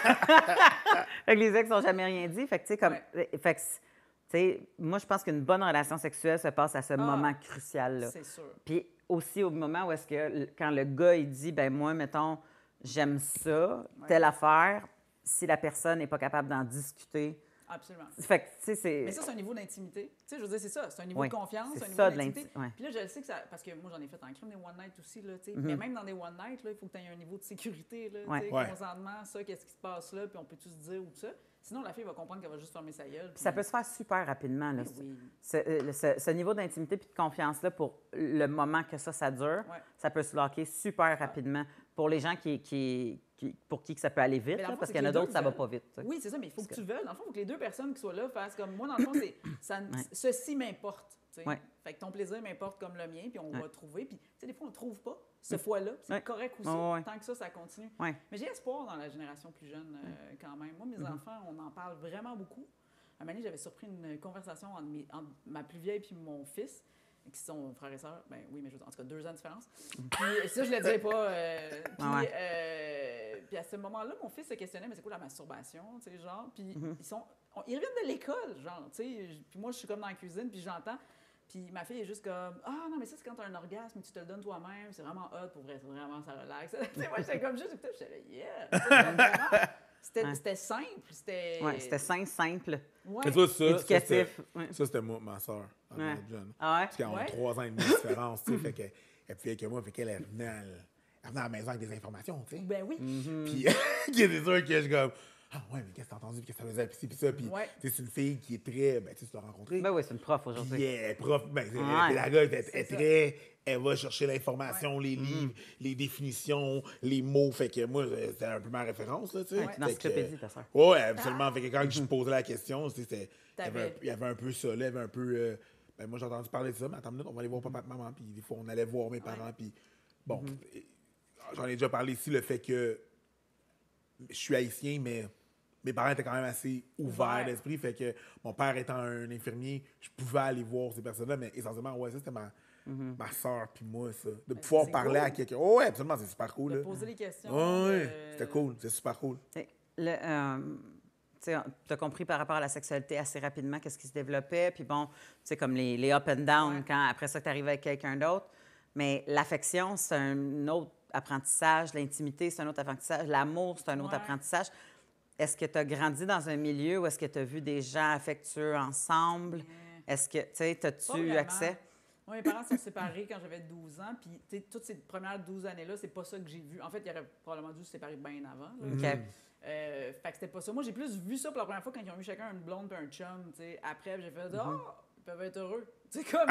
Fait que les ex n'ont jamais rien dit, fait que, tu sais, comme... Fait que, tu sais, moi, je pense qu'une bonne relation sexuelle se passe à ce moment crucial-là. C'est sûr. Puis aussi au moment où est-ce que, quand le gars, il dit, ben moi, mettons, j'aime ça, telle affaire, si la personne n'est pas capable d'en discuter... Absolument. Fait que, tu sais, c'est... Mais ça, c'est un niveau d'intimité. Tu sais, je veux dire, c'est ça. C'est un niveau de confiance, c'est un niveau ça, d'intimité. ouais. Puis là, je sais que ça... Parce que moi, j'en ai fait en crime des one-night aussi, là, tu sais. Mais même dans des one-night, là, il faut que tu aies un niveau de sécurité, là, tu sais, consentement, ça, qu'est-ce qui se passe là, puis on peut tout se dire ou tout ça. Sinon, la fille va comprendre qu'elle va juste fermer sa gueule. Puis ça peut se faire super rapidement, là. Oui. Ce niveau d'intimité puis de confiance-là, pour le moment que ça dure, ça peut se locker super rapidement. Pour les gens pour qui que ça peut aller vite, là, parce qu'il y en a d'autres, ça va pas vite. Oui, c'est ça, mais il faut que tu le veuilles. Dans le fond, il faut que les deux personnes qui soient là fassent comme moi. Dans le fond, ceci m'importe. Fait que ton plaisir m'importe comme le mien, puis on va trouver. Puis, tu sais, des fois, on ne trouve pas ce fois-là. C'est correct aussi. Tant que ça continue. Mais j'ai espoir dans la génération plus jeune quand même. Moi, mes enfants, on en parle vraiment beaucoup. Un moment donné, j'avais surpris une conversation entre ma plus vieille et mon fils, qui sont frères et sœurs. Ben oui, mais je veux dire, en tout cas, 2 ans de différence. Puis ça, je ne le disais pas. Puis à ce moment-là, mon fils se questionnait, mais c'est quoi la masturbation, tu sais, genre. Puis ils reviennent de l'école, genre, tu sais. Puis moi, je suis comme dans la cuisine, puis j'entends. Puis ma fille est juste comme « Ah, non, mais ça, c'est quand tu as un orgasme, tu te le donnes toi-même, c'est vraiment hot, pour vrai, c'est vraiment, ça relaxe. » Tu sais, moi, j'étais comme juste, j'étais là « Yeah! » C'était simple, c'était... Oui, c'était simple. Ouais. Ça, éducatif. Ça, c'était moi, ma soeur, jeune. Ah ouais? Parce qu'ils ont 3 ans et demi de différence, tu sais, fait qu'elle plus vieille que moi, fait qu'elle venait à la maison avec des informations, tu sais. Ben oui. Puis, il y a des sûr que je suis comme... Ah ouais, mais qu'est-ce que t'as entendu, puis qu'est-ce que ça faisait, puis ça, puis c'est une fille qui est très, ben tu l'as rencontrée. Ben oui, c'est une prof aujourd'hui. Puis elle est prof, ben pédagogue, elle va chercher l'information, les livres, les définitions, les mots, fait que moi, c'était un peu ma référence, là, tu sais. Une encyclopédie, ta soeur. Ouais, absolument, fait que quand je me posais la question, il y avait un peu ça, là, il y avait un peu, ben moi j'ai entendu parler de ça, mais attends une minute, on va aller voir papa et maman, puis des fois on allait voir mes parents, puis bon, j'en ai déjà parlé ici, le fait que je suis haïtien, mais mes parents étaient quand même assez ouverts d'esprit, fait que mon père étant un infirmier, je pouvais aller voir ces personnes-là, mais essentiellement, ça, c'était ma soeur puis moi, ça. De pouvoir parler à quelqu'un. Oh, ouais, absolument, c'est super cool. De là. poser les questions. Ouais, c'était cool, c'est super cool. Tu as compris par rapport à la sexualité assez rapidement qu'est-ce qui se développait, puis bon, tu sais, comme les up and down, quand après ça, tu arrives avec quelqu'un d'autre. Mais l'affection, c'est un autre apprentissage, l'intimité, c'est un autre apprentissage, l'amour, c'est un autre apprentissage. Est-ce que tu as grandi dans un milieu où est-ce que tu as vu des gens affectueux ensemble? Est-ce que, tu sais, as-tu accès? Moi, mes parents sont séparés quand j'avais 12 ans, puis, tu sais, toutes ces premières 12 années-là, c'est pas ça que j'ai vu. En fait, ils auraient probablement dû se séparer bien avant. Là. Fait que c'était pas ça. Moi, j'ai plus vu ça pour la première fois quand ils ont eu chacun une blonde et un chum, tu sais. Après, j'ai fait « Ah, ils peuvent être heureux. » Tu sais, comme...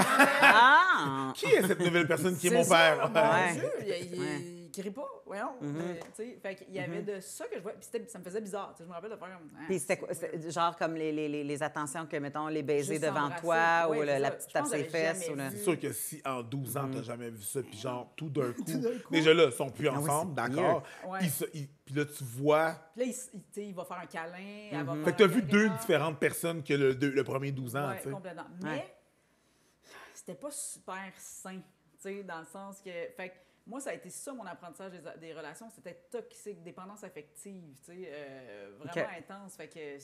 Qui est cette nouvelle personne qui est mon père? Mon Dieu, il crie pas, voyons. Fait qu'il y avait de ça que je vois. Puis ça me faisait bizarre. Je me rappelle de faire comme. Puis c'était quoi? Genre comme les attentions que, mettons, les baisers devant toi ou la petite tape sur les fesses. C'est sûr que si en 12 ans, t'as jamais vu ça, puis genre, tout d'un coup. Déjà là, ils sont plus ensemble, d'accord? Puis là, tu vois. Puis là, il va faire un câlin. Fait que t'as vu 2 différentes personnes que le premier 12 ans, tu sais. Complètement. Mais c'était pas super sain, tu sais, dans le sens que. Fait que moi, ça a été ça, mon apprentissage des relations. C'était toxique, dépendance affective, tu sais, vraiment intense. Fait que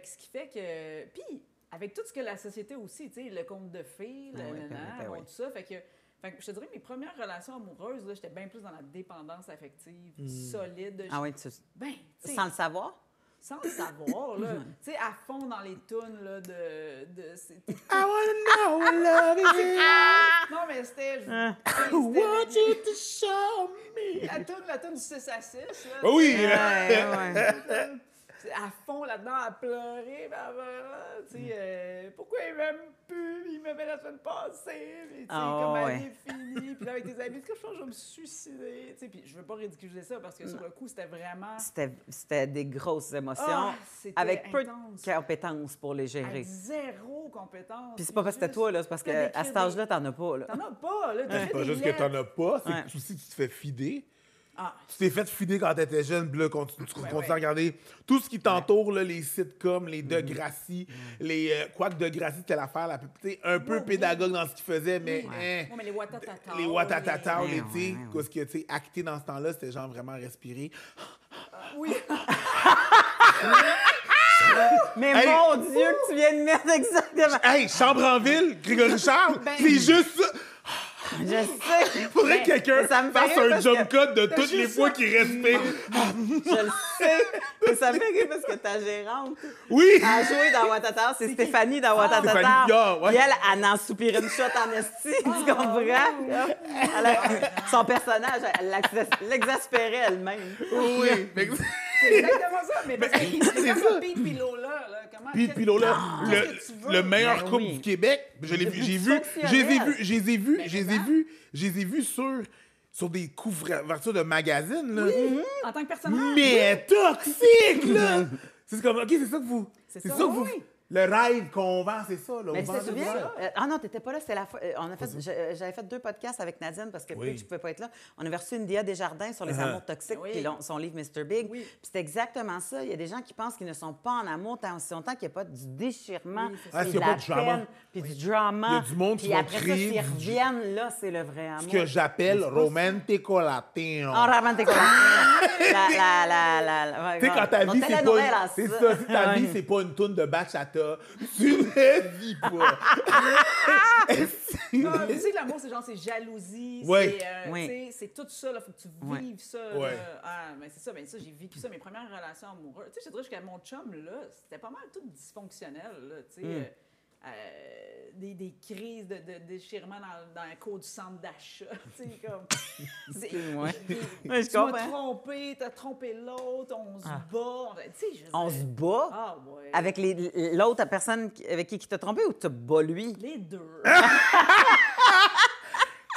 ce qui fait que... Puis, avec tout ce que la société aussi, tu sais, le conte de fées, tout ça, fait que je te dirais que mes premières relations amoureuses, là, j'étais bien plus dans la dépendance affective, solide. Sans le savoir? Sans le savoir, là. Tu sais, à fond dans les tunes, là, I wanna know what love is. Non, mais c'était... I want you to show me. La tune du 6 à 6, là. Oui! à fond là-dedans, à pleurer, tu sais, pourquoi il m'aime plus, il m'aimait la semaine passée, puis, tu sais, comme elle est finie, puis là, avec tes amis, je pense que je vais me suicider, tu sais, puis je veux pas ridiculiser ça, parce que sur le coup, c'était vraiment... C'était des grosses émotions, avec peu de compétences pour les gérer. Avec zéro compétence. Puis c'est pas parce que c'était toi, là, c'est parce qu'à cet âge-là, t'en as pas, là. T'en as pas, là. C'est pas juste que t'en as pas, c'est que aussi tu te fais fider. Tu t'es fait fider quand t'étais jeune, puis là, tu continues à regarder tout ce qui t'entoure, là, les sitcoms, les Degrassi, les... Quoique Degrassi, c'était l'affaire, un peu pédagogue dans ce qu'il faisait, mais... mais les Watatata. Les Watatata, tu sais, acter dans ce temps-là, c'était genre vraiment respirer. Oui. Mais mon Dieu, que tu viens de mettre exactement... Hey, Chambre en ville, Grégory Charles, c'est juste ça. Je sais. Il faudrait que quelqu'un fasse un jump cut de toutes les fois qu'il respire. Je le sais. Mais ça me fait rire parce que ta gérante a joué dans Watatata. C'est Stéphanie dans Watatata. Puis elle en soupirait une shot en esti. Tu comprends? Son personnage, elle l'exaspérait elle-même. Oui. C'est exactement ça. Mais parce que c'est comme Pete puis Lola. Pete puis Lola, le meilleur couple du Québec. Je les ai vus sur des couvertures de magazines. Là. Oui, en tant que personnage. Mais toxique, là! C'est comme, OK, c'est ça que vous... C'est ça que vous... Le rêve qu'on vend, c'est ça. Là, mais tu te souviens? Ah non, t'étais pas là. C'était la fois. J'avais fait 2 podcasts avec Nadine parce que je pouvais pas être là. On a reçu India Desjardins sur les amours toxiques, puis son livre Mr. Big. Puis c'est exactement ça. Il y a des gens qui pensent qu'ils ne sont pas en amour tant aussi longtemps qu'il n'y a pas du déchirement, puis de la peine, puis du drama. Il y a du monde qui va après ça, s'ils reviennent, là, c'est le vrai amour. Ce que j'appelle romantico latino. Oh, romantico latino. Tu sais, quand ta vie, c'est pas... C'est ça. Si ta vie, c'est pas une toune de bachata, tu ne vis pas. Non, tu sais que l'amour, c'est jalousie, c'est tout ça, il faut que tu vives ça. Mais c'est ça, j'ai vécu ça, mes premières relations amoureuses. Tu sais, je dirais jusqu'à mon chum, là, c'était pas mal tout dysfonctionnel, là, tu sais. Des crises de déchirement dans la cour du centre d'achat. Tu sais, comme... Tu m'as trompé, t'as trompé l'autre, on se bat. On se bat? Ah, ouais. Avec l'autre personne avec qui t'a trompé ou tu bats lui? Les deux.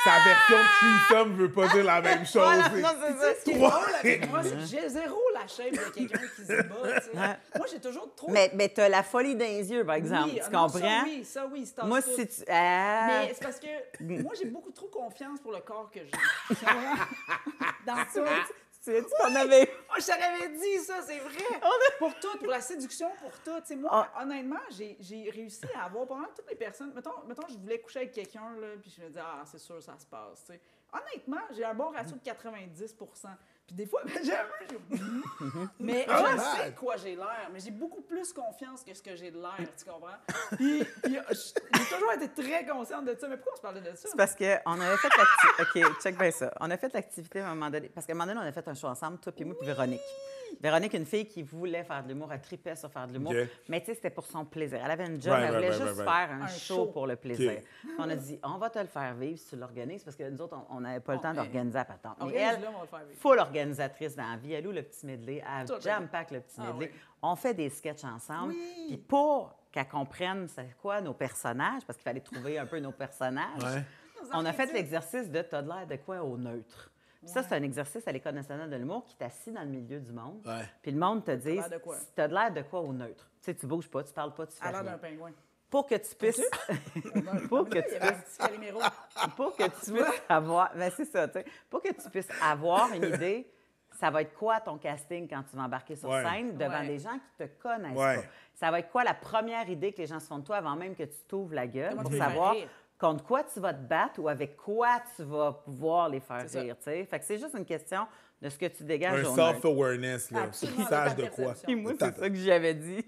Sa version de threesome veut pas dire la même chose. Voilà, non, c'est ça. Ce qui est drôle avec moi, c'est que j'ai zéro la shape de quelqu'un qui se bat. Tu sais. Moi, j'ai toujours trop... Mais t'as la folie dans les yeux, par exemple. Tu comprends? Ça, oui. Moi, si tu... Mais c'est parce que moi, j'ai beaucoup trop confiance pour le corps que j'ai. Dans ça. Tu qu'on avait... Oh, je t'avais dit ça, c'est vrai. Pour tout, pour la séduction, pour tout. Tu sais, moi, honnêtement, j'ai réussi à avoir pendant toutes les personnes... Mettons, je voulais coucher avec quelqu'un, là, puis je me disais, c'est sûr, ça se passe. Tu sais. Honnêtement, j'ai un bon ratio de 90 %. Puis des fois, mais je sais de quoi j'ai l'air, mais j'ai beaucoup plus confiance que ce que j'ai de l'air, tu comprends? Puis j'ai toujours été très consciente de ça. Mais pourquoi on se parlait de ça? C'est parce qu'on avait fait l'activité... OK, check bien ça. On a fait l'activité à un moment donné. Parce qu'à un moment donné, on a fait un show ensemble, toi puis moi puis Véronique. Véronique, une fille qui voulait faire de l'humour, elle tripait sur faire de l'humour. Okay. Mais tu sais, c'était pour son plaisir. Elle avait une job, elle voulait juste faire un show pour le plaisir. Okay. On a dit, on va te le faire vivre si tu l'organises, parce que nous autres, on n'avait pas le temps d'organiser à patente. Mais elle, full organisatrice dans la vie, elle loue le petit medley, elle jam-pack le petit medley. Oui. On fait des sketchs ensemble. Puis pour qu'elle comprenne c'est quoi nos personnages, parce qu'il fallait trouver un peu nos personnages, on a fait l'exercice de t'as de l'air de quoi au neutre. Ça, c'est un exercice à l'École nationale de l'humour qui t'assit dans le milieu du monde. Puis le monde te dit, t'as de l'air de quoi au neutre. Tu sais, tu bouges pas, tu parles pas, tu fais rien. À l'air d'un pingouin. Pour que tu puisses... pour que tu puisses avoir... Ben, c'est ça, tu sais. Pour que tu puisses avoir une idée, ça va être quoi ton casting quand tu vas embarquer sur scène devant des gens qui te connaissent pas? Ça va être quoi la première idée que les gens se font de toi avant même que tu t'ouvres la gueule pour savoir... contre quoi tu vas te battre ou avec quoi tu vas pouvoir les faire rire, tu sais. Fait que c'est juste une question de ce que tu dégages. Un self-awareness, là. Tu saches de quoi. Puis moi, c'est ça que j'avais dit.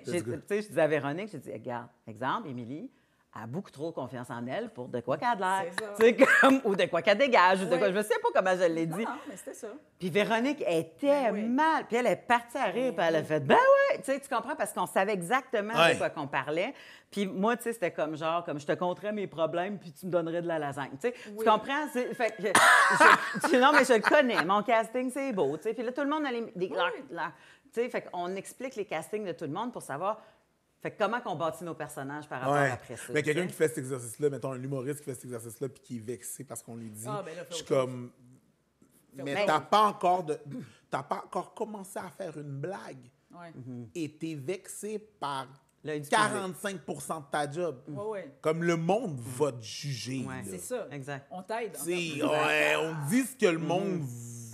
Tu sais, je disais à Véronique, je dis, regarde, exemple, Émilie a beaucoup trop confiance en elle pour de quoi qu'elle a de l'air. Tu sais, comme, ou de quoi qu'elle dégage, ou de quoi. Je ne sais pas comment je l'ai dit. Non, mais c'était ça. Puis Véronique était mal. Puis elle est partie à rire, puis elle a fait, ben ouais! Tu sais, tu comprends, parce qu'on savait exactement de quoi qu'on parlait. Puis moi, tu sais, c'était comme genre, comme je te conterais mes problèmes, puis tu me donnerais de la lasagne. Tu sais, tu comprends? Fait que non, mais je le connais. Mon casting, c'est beau. Tu sais, puis là, tout le monde a Tu sais, fait qu'on explique les castings de tout le monde pour savoir fait que comment qu'on bâtit nos personnages par rapport après ça. Mais quelqu'un tu qui sais. fait cet exercice-là, mettons un humoriste qui fait cet exercice-là puis qui est vexé parce qu'on lui dit, Ah, ben là, je suis fais autre comme... Fais Mais autre t'as pas encore commencé à faire une blague Ouais. et t'es vexé par L'œil du 45 de ta job. Ouais, ouais. Comme le monde va te juger. Ouais. là. C'est ça. Exact. On t'aide. en Tu sais, fait. ouais, on dit ce que le monde...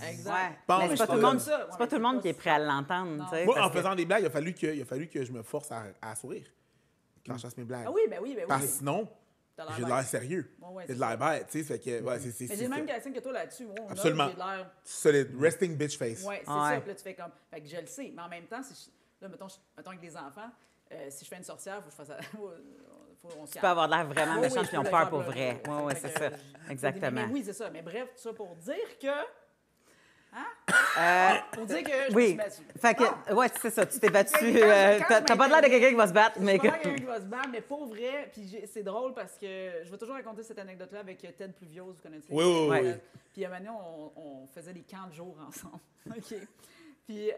Exact. Ouais. Pense Mais c'est pas que tout le monde, ça. Ouais, c'est pas tout le monde qui est prêt à l'entendre. Non. tu sais, Moi, parce en que- faisant des blagues, il a fallu que je me force à sourire quand je fasse mes blagues. Ah oui, ben oui, ben oui. Parce que sinon, T'as l'air j'ai de bête. l'air sérieux. Ouais, ouais, J'ai de c'est l'air bête, tu sais. Fait que, ouais, c'est Mais j'ai le même casting que toi là-dessus. Moi, on a, Absolument. j'ai de l'air. solide. Resting bitch face. Ouais, c'est Ouais. ça. Puis là, tu fais comme. Fait que je le sais. Mais en même temps, si là, mettons avec des enfants, si je fais une sorcière, faut que je fasse. On se Tu peux avoir de l'air vraiment Oui, méchant je puis peux ils ont le peur faire pour pleurer. vrai. Oui, oui, Fait c'est que, ça. Exactement. Mais oui, c'est ça. Mais bref, tout ça pour dire que. Pour dire que je me Oui. suis battue. Fait que, ouais, c'est ça. Tu t'es battu. Quand je T'as pas de l'air de quelqu'un qui va se battre, mais C'est que. pas quelqu'un qui va se battre, mais pour vrai, puis c'est drôle parce que je vais toujours raconter cette anecdote-là avec Ted Pluviose, vous connaissez? Oui, oui, oui. Ouais. Puis à un moment donné, on faisait des camps de jour ensemble. OK. Puis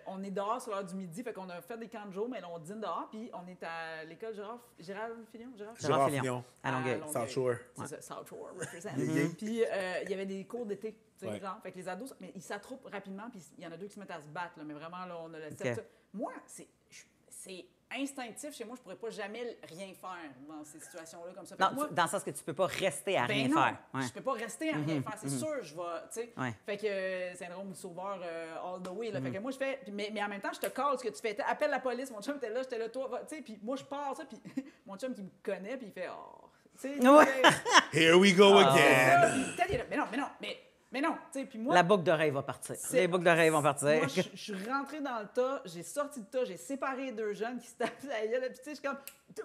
on est dehors sur l'heure du midi, fait qu'on a fait des camps de jour, mais là, on dîne dehors, puis on est à l'école Gérald Fillon? Gérard Fillon. Fillon, à Longueuil. South Shore. C'est ça, South Shore, represent. Yeah. Puis il y avait des cours d'été, tu sais, Ouais. genre. Fait que les ados, mais ils s'attroupent rapidement, puis il y en a deux qui se mettent à se battre, là, mais vraiment, là, on a le OK. ça. Moi, c'est instinctif chez moi, je pourrais pas jamais rien faire dans ces situations-là comme ça. Fait Non, que moi, dans le sens que tu peux pas rester à ben rien non, faire. Ouais. je peux pas rester à rien faire. C'est sûr, je vais, tu sais. Ouais. Fait que syndrome du sauveur all the way. Là. Fait que moi, je fais, mais en même temps, je te call ce que tu fais. Appelle la police. Mon chum était là, j'étais là, toi, tu sais. Puis moi, je pars ça, puis mon chum qui me connaît, puis il fait, oh, tu sais. Ouais. Here we go C'est again. ça, puis peut-être il est là, mais non, tu sais. Puis moi, La boucle d'oreille va partir. Les boucles d'oreille vont partir. moi, je suis rentrée dans le tas, j'ai sorti le tas, j'ai séparé les deux jeunes qui se tapent la gueule, puis tu sais, je suis comme,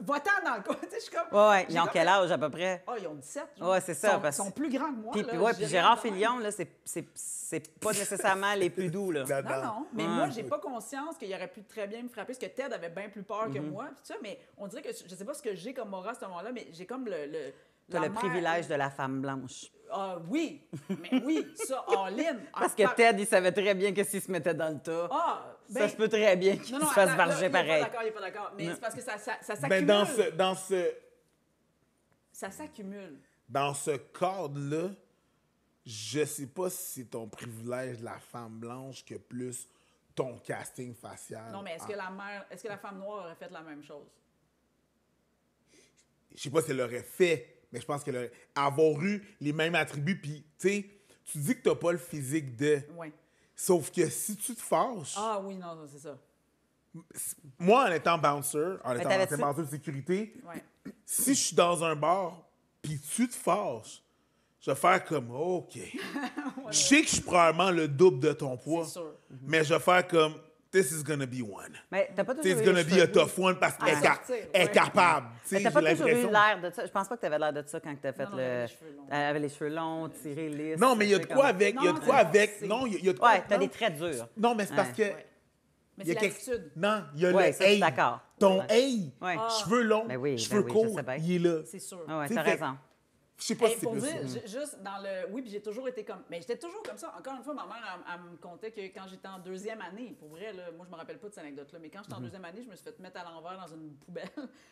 va-t'en dans le coin, tu sais, je suis comme. Ouais, ouais. Ils j'ai ont comme- quel âge à peu près? Ah, ils ont 17. genre. Ouais, c'est ça, Ils sont plus grands que moi. Puis, là, puis, ouais, je puis dirais Gérard quand même. Fillon, là, c'est pas nécessairement les plus doux, là. Non, non. Mais moi, j'ai pas conscience qu'il aurait pu très bien me frapper, parce que Ted avait bien plus peur que moi, puis tout ça, mais on dirait que, je sais pas ce que j'ai comme aura à ce moment-là, mais j'ai comme T'as la le mère- privilège de la femme blanche. Ah oui, mais oui, ça, all-in. Parce que Ted, il savait très bien que s'il se mettait dans le tas, Ah, ça se peut très bien qu'il se fasse varger pareil. Il est pas d'accord. Mais c'est parce que ça s'accumule. Ben, Ça s'accumule. dans ce cadre-là, je sais pas si c'est ton privilège de la femme blanche que plus ton casting facial. Non, mais est-ce que la femme noire aurait fait la même chose? Je sais pas si elle l'aurait fait, mais je pense qu'elle aurait avoir eu les mêmes attributs. Puis, tu sais, tu dis que t'as pas le physique de. Oui. Sauf que si tu te fâches, Ah oui, non, c'est ça. moi, en étant bouncer, en étant t'avais-tu- bouncer de sécurité, Ouais. si je suis dans un bar, puis tu te fâches, je vais faire comme, OK. Je sais que je suis probablement le double de ton poids, C'est sûr. mais je vais faire comme, this is gonna be one. Mais t'as pas toujours It's eu gonna les be cheveux a roux. tough one parce qu'elle sortir, est ouais. capable. Tu sais, Mais t'as j'ai pas toujours eu l'impression. l'air de ça. Je pense pas que t'avais l'air de ça quand t'as fait Non, le. j'avais les cheveux longs. Avec les cheveux longs, tirés lisses. Non, mais il y a de tu sais, quoi comme- avec. Il y a de Non, quoi c'est- avec. c'est- Non, il y a de quoi. Ouais, t'as non. des traits durs. Non, mais c'est parce Ouais. que. Ouais. Mais il y c'est a quelque- l'attitude. Non, il y a Ouais, le ça, je suis hey. d'accord. Ton Ouais. hey, Ouais. cheveux longs, Ben oui, cheveux ben oui, je courts, sais bien. il est là. C'est sûr. Ah ouais, Tu sais, t'as fait- raison. Je sais pas Hey, si c'est pour plus dire, ça. juste dans le. Oui, puis j'ai toujours été comme. Mais j'étais toujours comme ça. Encore une fois, ma mère, elle me contait que quand j'étais en deuxième année, pour vrai, là, moi, je me rappelle pas de cette anecdote-là, mais quand j'étais en deuxième année, je me suis fait mettre à l'envers dans une poubelle,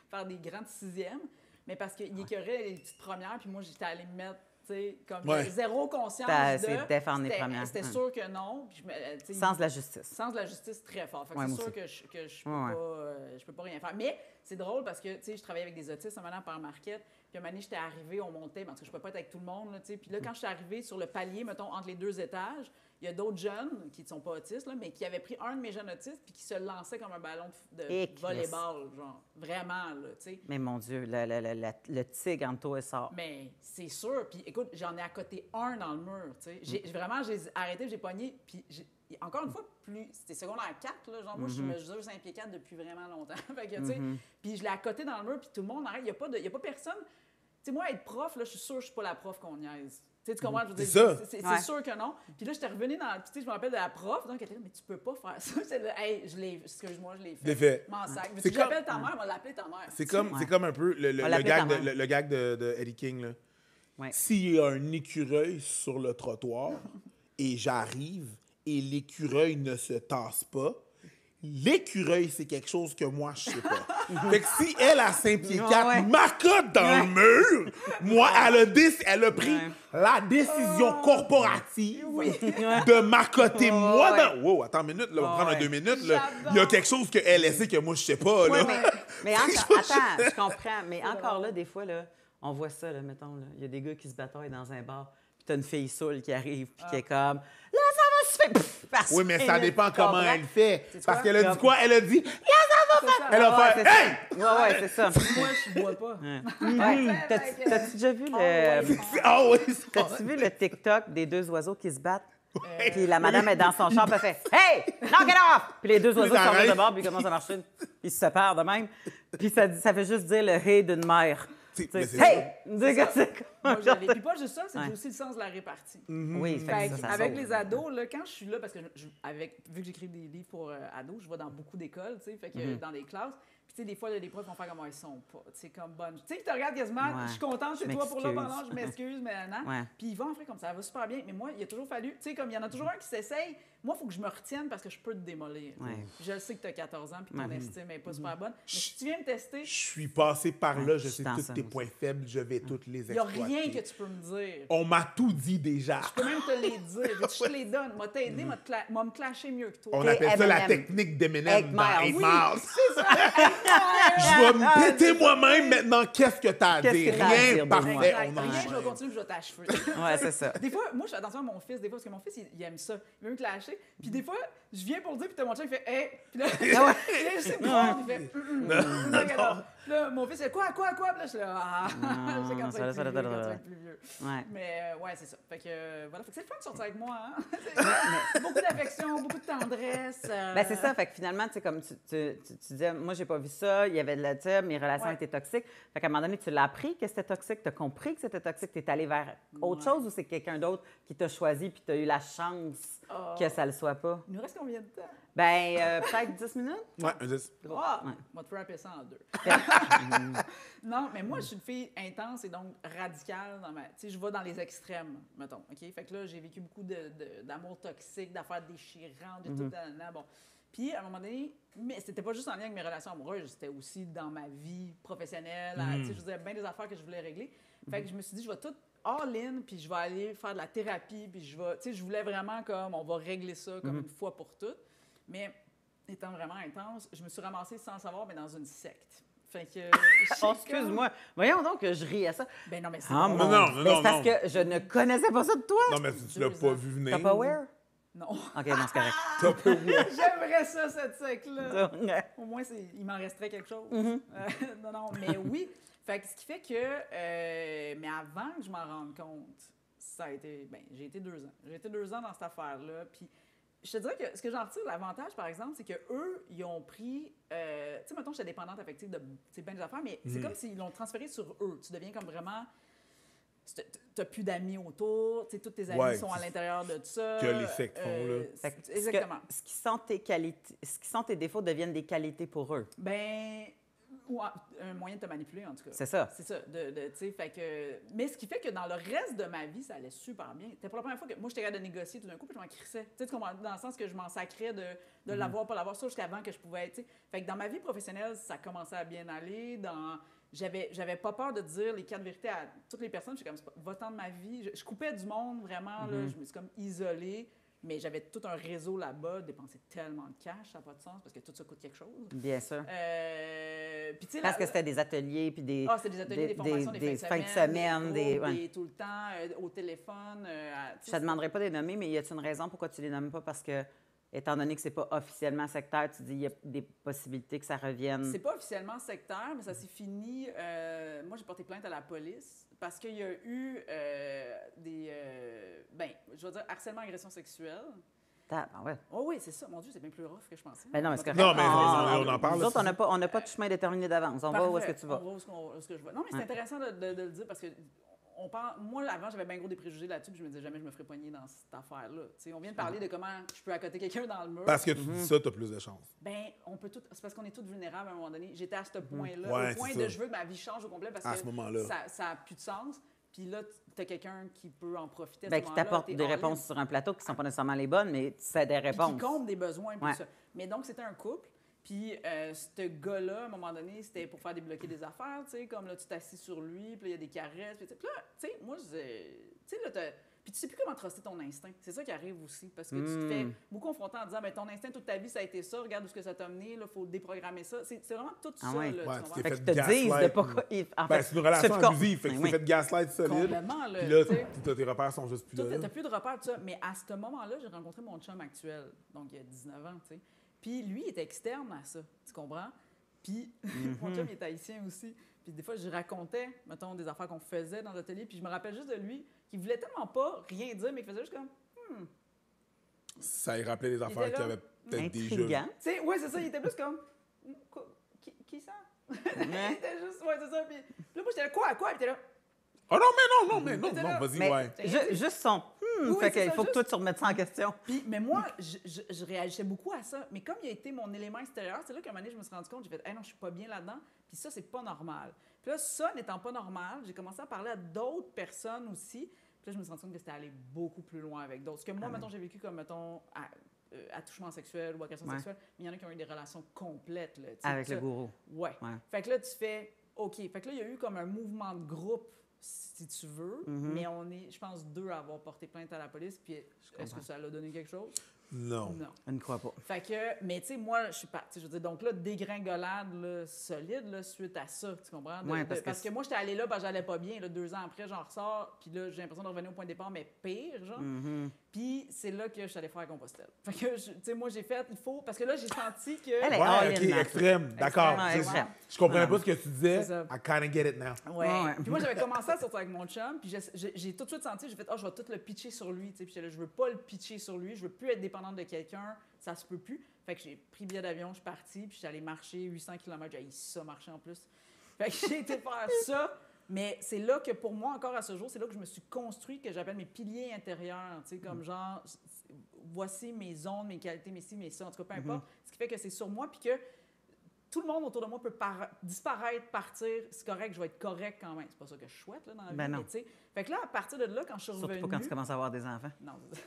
faire des grands de sixième. Mais parce qu'il écœurait les petites premières, puis moi, j'étais allée me mettre, tu sais, comme Ouais. zéro conscience. T'as de. essayé de défendre les C'était- premières. C'était Hum. sûr que non. Puis tu sais, Sens de la justice. sens de la justice très fort. Fait que Ouais, c'est moi sûr aussi. que je peux Ouais, ouais. pas, je peux pas rien faire. Mais c'est drôle parce que, tu sais, je travaillais avec des autistes, maintenant par Marquette. Puis un moment donné, j'étais arrivée, on montait, parce que je peux pas être avec tout le monde, là, tu sais. Puis là, quand je suis arrivée sur le palier, mettons, entre les deux étages, il y a d'autres jeunes qui ne sont pas autistes, là, mais qui avaient pris un de mes jeunes autistes puis qui se lançaient comme un ballon de Et Christ. volleyball, genre. Vraiment, là, tu sais. Mais mon Dieu, le tigre entre toi et ça. Mais c'est sûr. Puis écoute, j'en ai à côté un dans le mur, tu sais. Vraiment, j'ai arrêté, j'ai pogné. Puis encore une fois, c'était secondaire 4, là. Genre, moi, je mesure 5 pieds 4 depuis vraiment longtemps. Fait que, tu sais, puis je l'ai à côté dans le mur, puis tout le monde arrête. Il n'y a pas personne. Tu sais, moi, être prof, là, je suis sûre que je suis pas la prof qu'on niaise. Tu sais, tu comprends? Je veux dire, C'est ça. C'est Ouais. sûr que non. Puis là, j'étais revenue dans... Puis tu sais, je me rappelle de la prof, donc elle était là, mais tu peux pas faire ça. C'est là, hey, excuse-moi, je l'ai fait. L'ai fait. M'en sac. Mais C'est si comme- j'appelle ta mère, elle va l'appeler ta mère. C'est comme, Ouais. c'est comme un peu le On l'appelait ta mère. gag de Eddie King. Là. Ouais. S'il y a un écureuil sur le trottoir et j'arrive et l'écureuil ne se tasse pas. L'écureuil, c'est quelque chose que moi, je sais pas. Fait que si elle, à 5 pieds 4, Ouais. m'accote dans le mur, moi, elle a pris la décision corporative de m'accoter moi dans... Wow, attends une minute, là, on va prendre un 2 minutes. Là. Il y a quelque chose qu'elle essaie que moi, je sais pas. Là. Ouais, mais attends, je comprends. Mais encore là, des fois, là, on voit ça, là, mettons, là. Il y a des gars qui se bataillent dans un bar, puis t'as une fille saoule qui arrive, puis qui est comme... Là, ça va se faire... Pff, parce Oui, mais ça que, dépend tu comment comprends? elle fait. C'est Parce quoi? qu'elle a dit quoi? Elle a dit... Elle a Ouais, fait... c'est Hey! ça. Ouais, c'est ça. Moi, je bois pas. Ouais. T'as-tu déjà vu le... Ah oui, c'est T'as-tu vu le TikTok des deux oiseaux qui se battent? Puis la madame est dans son char, puis elle fait « Hey! Knock it off! » Puis les deux oiseaux sortent de bord, puis ils commencent à marcher. Ils se séparent de même. Puis ça fait juste dire le « hey » d'une mère. C'est- Tu mais sais, c'est hey! Dis que c'est Moi, comme... j'avais. Puis pas juste ça, c'est que Ouais. j'ai aussi le sens de la répartie. Oui, fait Fait que que ça avec sauve. les ados, là, quand je suis là, parce que vu que j'écris des livres pour ados, je vais dans beaucoup d'écoles, tu sais, fait que dans des classes. Puis, tu sais, des fois, là, les profs vont faire comme ils sont pas. Tu sais, comme bonne. Tu sais, ils te regardent quasiment, Ouais. je suis contente chez Je toi pour là m'excuse. pendant, je m'excuse, mais non. Ouais. Puis, ils vont après comme ça va super bien. Mais moi, il a toujours fallu. Tu sais, comme il y en a toujours un qui s'essaye. Moi, il faut que je me retienne parce que je peux te démolir. Ouais. Je sais que tu as 14 ans, puis ton Ouais. estime n'est pas super bonne. Mais si tu viens me tester, Je suis passé par là, je je sais suis dans tous ça, tes moi points faibles, je vais toutes les il n'y a exploiter. rien que tu peux me dire. On m'a tout dit déjà. Je peux même te les dire. Veux-tu que je te les donne? M'a t'aider, m'a me clasher mieux que toi. On T'es appelle ça la M&M. technique d'Eminem 8 dans Miles. 8 Oui, Miles. Je vais me péter moi-même maintenant. Qu'est-ce que t'as à Qu'est-ce dire? que t'as à dire Rien de parfait. moi? Exact. On Rien que je vais enchaîne. continuer puis je vais t'achever. Ouais, c'est ça. Des fois, moi, je fais attention à mon fils, des fois, parce que mon fils, il aime ça. Il veut me clasher. Puis des fois, je viens pour le dire, puis t'as mon chat, il fait « Hey! » Puis là, il essaie de me voir, il fait Puis là, mon fils, il fait « Quoi? » Puis là, je suis là « Ah! » C'est quand tu vas être plus vieux. Ouais. Mais ouais, c'est ça. Fait que voilà. Fait que c'est le fun de sortir avec moi, hein? Beaucoup d'affection, beaucoup de tendresse. Ben c'est ça. Fait que finalement, tu sais, comme tu disais, moi, j'ai pas vu ça. Il y avait de la tube, mes relations Ouais. étaient toxiques. Fait qu'à un moment donné, tu l'as appris que c'était toxique, tu as compris que c'était toxique, tu es allé vers autre chose ou c'est quelqu'un d'autre qui t'a choisi puis tu as eu la chance que ça le soit pas? Il nous reste combien de temps? Ben, peut-être 10 minutes? Ouais, un 10. Ah! Ouais. On va te frapper ça en deux. Non, mais moi, je suis une fille intense et donc radicale. Tu sais, je vais dans les extrêmes, mettons. OK? Fait que là, j'ai vécu beaucoup d'amour toxique, d'affaires déchirantes, de tout. Bon. Puis, à un moment donné, mais c'était pas juste en lien avec mes relations amoureuses, c'était aussi dans ma vie professionnelle. Tu sais, je faisais bien des affaires que je voulais régler. Fait que je me suis dit, je vais tout all-in, puis je vais aller faire de la thérapie, puis je vais... Tu sais, je voulais vraiment comme, on va régler ça comme une fois pour toutes. Mais, étant vraiment intense, je me suis ramassée sans savoir, mais dans une secte. Fait que... Oh, excuse-moi. Voyons donc que je ris à ça. Ben non, mais c'est Ah, bon. mon... non, Ben, non, c'est parce non. que je ne connaissais pas ça de toi. Non, mais tu l'as pas vu venir. Tupperware? Non. OK, non, c'est correct. J'aimerais ça, cette secte-là. Ouais. Au moins, il m'en resterait quelque chose. Non, mais oui. Fait que ce qui fait que... mais avant que je m'en rende compte, ça a été... Ben, j'ai été 2 ans. J'ai été 2 ans dans cette affaire-là. Puis je te dirais que ce que j'en retire, l'avantage, par exemple, c'est qu'eux, ils ont pris... tu sais, mettons, j'étais dépendante affective de bien des affaires, mais c'est comme s'ils l'ont transféré sur eux. Tu deviens comme vraiment... T'as plus d'amis autour, tu sais, tous tes amis Ouais, sont à l'intérieur de tout ça. que les sectes font, là. Fait que Exactement. Ce qui sont tes qualités, ce qui sont tes défauts deviennent des qualités pour eux. Ben, ou un moyen de te manipuler, en tout cas. C'est ça. C'est ça. Tu sais, fait que... Mais ce qui fait que dans le reste de ma vie, ça allait super bien. C'était pour la première fois que moi, j'étais capable de négocier tout d'un coup, puis je m'en crissais. Tu sais, tu comprends? Dans le sens que je m'en sacrais de l'avoir, pas l'avoir, ça jusqu'avant que je pouvais être. Tu sais. Fait que dans ma vie professionnelle, ça commençait à bien aller. J'avais pas peur de dire les 4 vérités à toutes les personnes. J'étais comme, va-t'en de ma vie. Je coupais du monde, vraiment. Là, je me suis comme isolée. Mais j'avais tout un réseau là-bas, dépenser tellement de cash, ça n'a pas de sens, parce que tout ça coûte quelque chose. Bien sûr. Puis, tu sais, Parce que c'était des ateliers puis des... c'était des ateliers, des formations, des fins de semaine, des ouais. groupes, tout le temps, au téléphone. Je te demanderai pas de les nommer, mais y a-t-il une raison pourquoi tu les nommes pas? Parce que, étant donné que c'est pas officiellement sectaire, tu dis qu'il y a des possibilités que ça revienne. C'est pas officiellement sectaire, mais ça s'est fini. Moi, j'ai porté plainte à la police parce qu'il y a eu je vais dire harcèlement, agression sexuelle. Ben ouais. Oh oui, c'est ça. Mon Dieu, c'est bien plus rough que je pensais. Ben non, mais c'est correct. Non, mais on en parle. Nous autres, on n'a pas de chemin déterminé d'avance. On va où est-ce que tu vas. On va où est-ce que je vais. Non, mais c'est intéressant de le dire parce que moi, avant, j'avais bien gros des préjugés là-dessus, puis je me disais jamais je me ferais pogner dans cette affaire-là. Tu sais, on vient de parler de comment je peux accoter quelqu'un dans le mur. Parce que tu dis ça, t'as plus de chance. Ben, on peut tout. C'est parce qu'on est tous vulnérables à un moment donné. J'étais à ce point-là, Ouais, au point c'est de ça. je veux que ma vie change au complet parce À que ce moment-là. ça a plus de sens. puis là, tu as quelqu'un qui peut en profiter à ce Ben, qui moment-là, t'apporte t'es des all-in. réponses sur un plateau qui ne sont pas nécessairement les bonnes, mais c'est des Puis réponses. qui compte des besoins. Puis Ouais. ça. Mais donc, c'était un couple. Puis, ce gars-là, à un moment donné, c'était pour faire débloquer des affaires, tu sais, comme là, tu t'assis sur lui, puis là, il y a des caresses. Puis là, tu sais, moi, tu sais, là, puis tu sais plus comment truster ton instinct. C'est ça qui arrive aussi. Parce que tu te fais beaucoup confronter en disant, ben, ton instinct toute ta vie, ça a été ça, regarde où ce que ça t'a mené, il faut déprogrammer ça. C'est vraiment tout ça. ouais. Là, Ouais, tu tu comprends? t'es Fait fait qu'ils te disent de gaslight, pas... là. En Ben, fait, c'est une relation tu te abusive. Fait que Ben tu t'es oui. fait gaslight solide. Complètement, là. Puis là, tu sais. tes repères sont juste plus Tu là. n'as plus de repères, tout ça. Mais à ce moment-là, j'ai rencontré mon chum actuel, donc il y a 19 ans, tu sais. Puis lui, il était externe à ça, tu comprends? Puis mon chum, il est haïtien aussi. Puis des fois, je racontais, mettons, des affaires qu'on faisait dans l'atelier. Puis je me rappelle juste de lui, qui voulait tellement pas rien dire, mais qui faisait juste comme, Ça y rappelait des était affaires là. qu'il avait peut-être déjà. Intriguant. tu sais, ouais, c'est ça, il était plus comme, qui ça? il était juste, ouais, c'est ça. Puis là, moi, j'étais là, quoi? Puis il était là, Oh non, mais non, C'était là. vas-y, Mais ouais. juste son Oui, fait c'est qu'il ça, faut que juste- toi, tu remettes ça en question. Puis, mais moi, je réagissais beaucoup à ça. Mais comme il a été mon élément extérieur, c'est là qu'à un moment donné, je me suis rendu compte, j'ai fait, hey, non, je suis pas bien là-dedans. Puis ça, c'est pas normal. Puis là, ça n'étant pas normal, j'ai commencé à parler à d'autres personnes aussi. Puis là, je me suis rendu compte que c'était allé beaucoup plus loin avec d'autres. Ce que moi, mettons, j'ai vécu comme, mettons, attouchement sexuel ou agression Ouais. sexuelle, mais il y en a qui ont eu des relations complètes. Là, tu sais, Avec ça. le gourou. Ouais. Ouais. Fait que là, tu fais, OK. Fait que là, il y a eu comme un mouvement de groupe, si tu veux, mais on est, je pense, 2 à avoir porté plainte à la police. Puis est-ce que ça l'a donné quelque chose? Non. Non. Je ne crois pas. Fait que, mais tu sais, moi, je suis pas, tu sais, je veux dire, donc là, dégringolade là, solide là, suite à ça, tu comprends? Ouais, parce que moi, j'étais allée là, parce que j'allais pas bien. Là, 2 ans après, j'en ressors, puis là, j'ai l'impression de revenir au point de départ, mais pire, genre. Puis c'est là que je suis allée faire Compostelle. Fait que, tu sais, moi, j'ai fait, il faut, parce que là, j'ai senti que... Elle est Ouais, all-in, ok, là. extrême. D'accord. Ouais, Je- extrême. Je comprenais pas ce que tu disais. C'est ça. I kind of get it now. Ouais. Ouais. Puis moi, j'avais commencé à sortir avec mon chum, puis j'ai tout de suite senti, j'ai fait, je vais tout le pitcher sur lui, tu sais. Puis j'étais là, je veux pas le pitcher sur lui, je veux plus être dépendante de quelqu'un, ça se peut plus. Fait que j'ai pris billet d'avion, je suis partie, puis je suis allée marcher 800 km. J'ai haï ça marcher en plus. Fait que j'ai été faire ça. Mais c'est là que, pour moi, encore à ce jour, c'est là que je me suis construit, que j'appelle mes piliers intérieurs. Tu sais, comme genre, voici mes zones, mes qualités, mes ci, mes ça, en tout cas, peu importe. Ce qui fait que c'est sur moi, puis que tout le monde autour de moi peut disparaître, partir. C'est correct, je vais être correct quand même. C'est pas ça que je souhaite là, dans la vie, Ben non. mais tu sais. Fait que là, à partir de là, quand je suis Surtout revenue... pas quand tu commences à avoir des enfants. Non, c'est ça.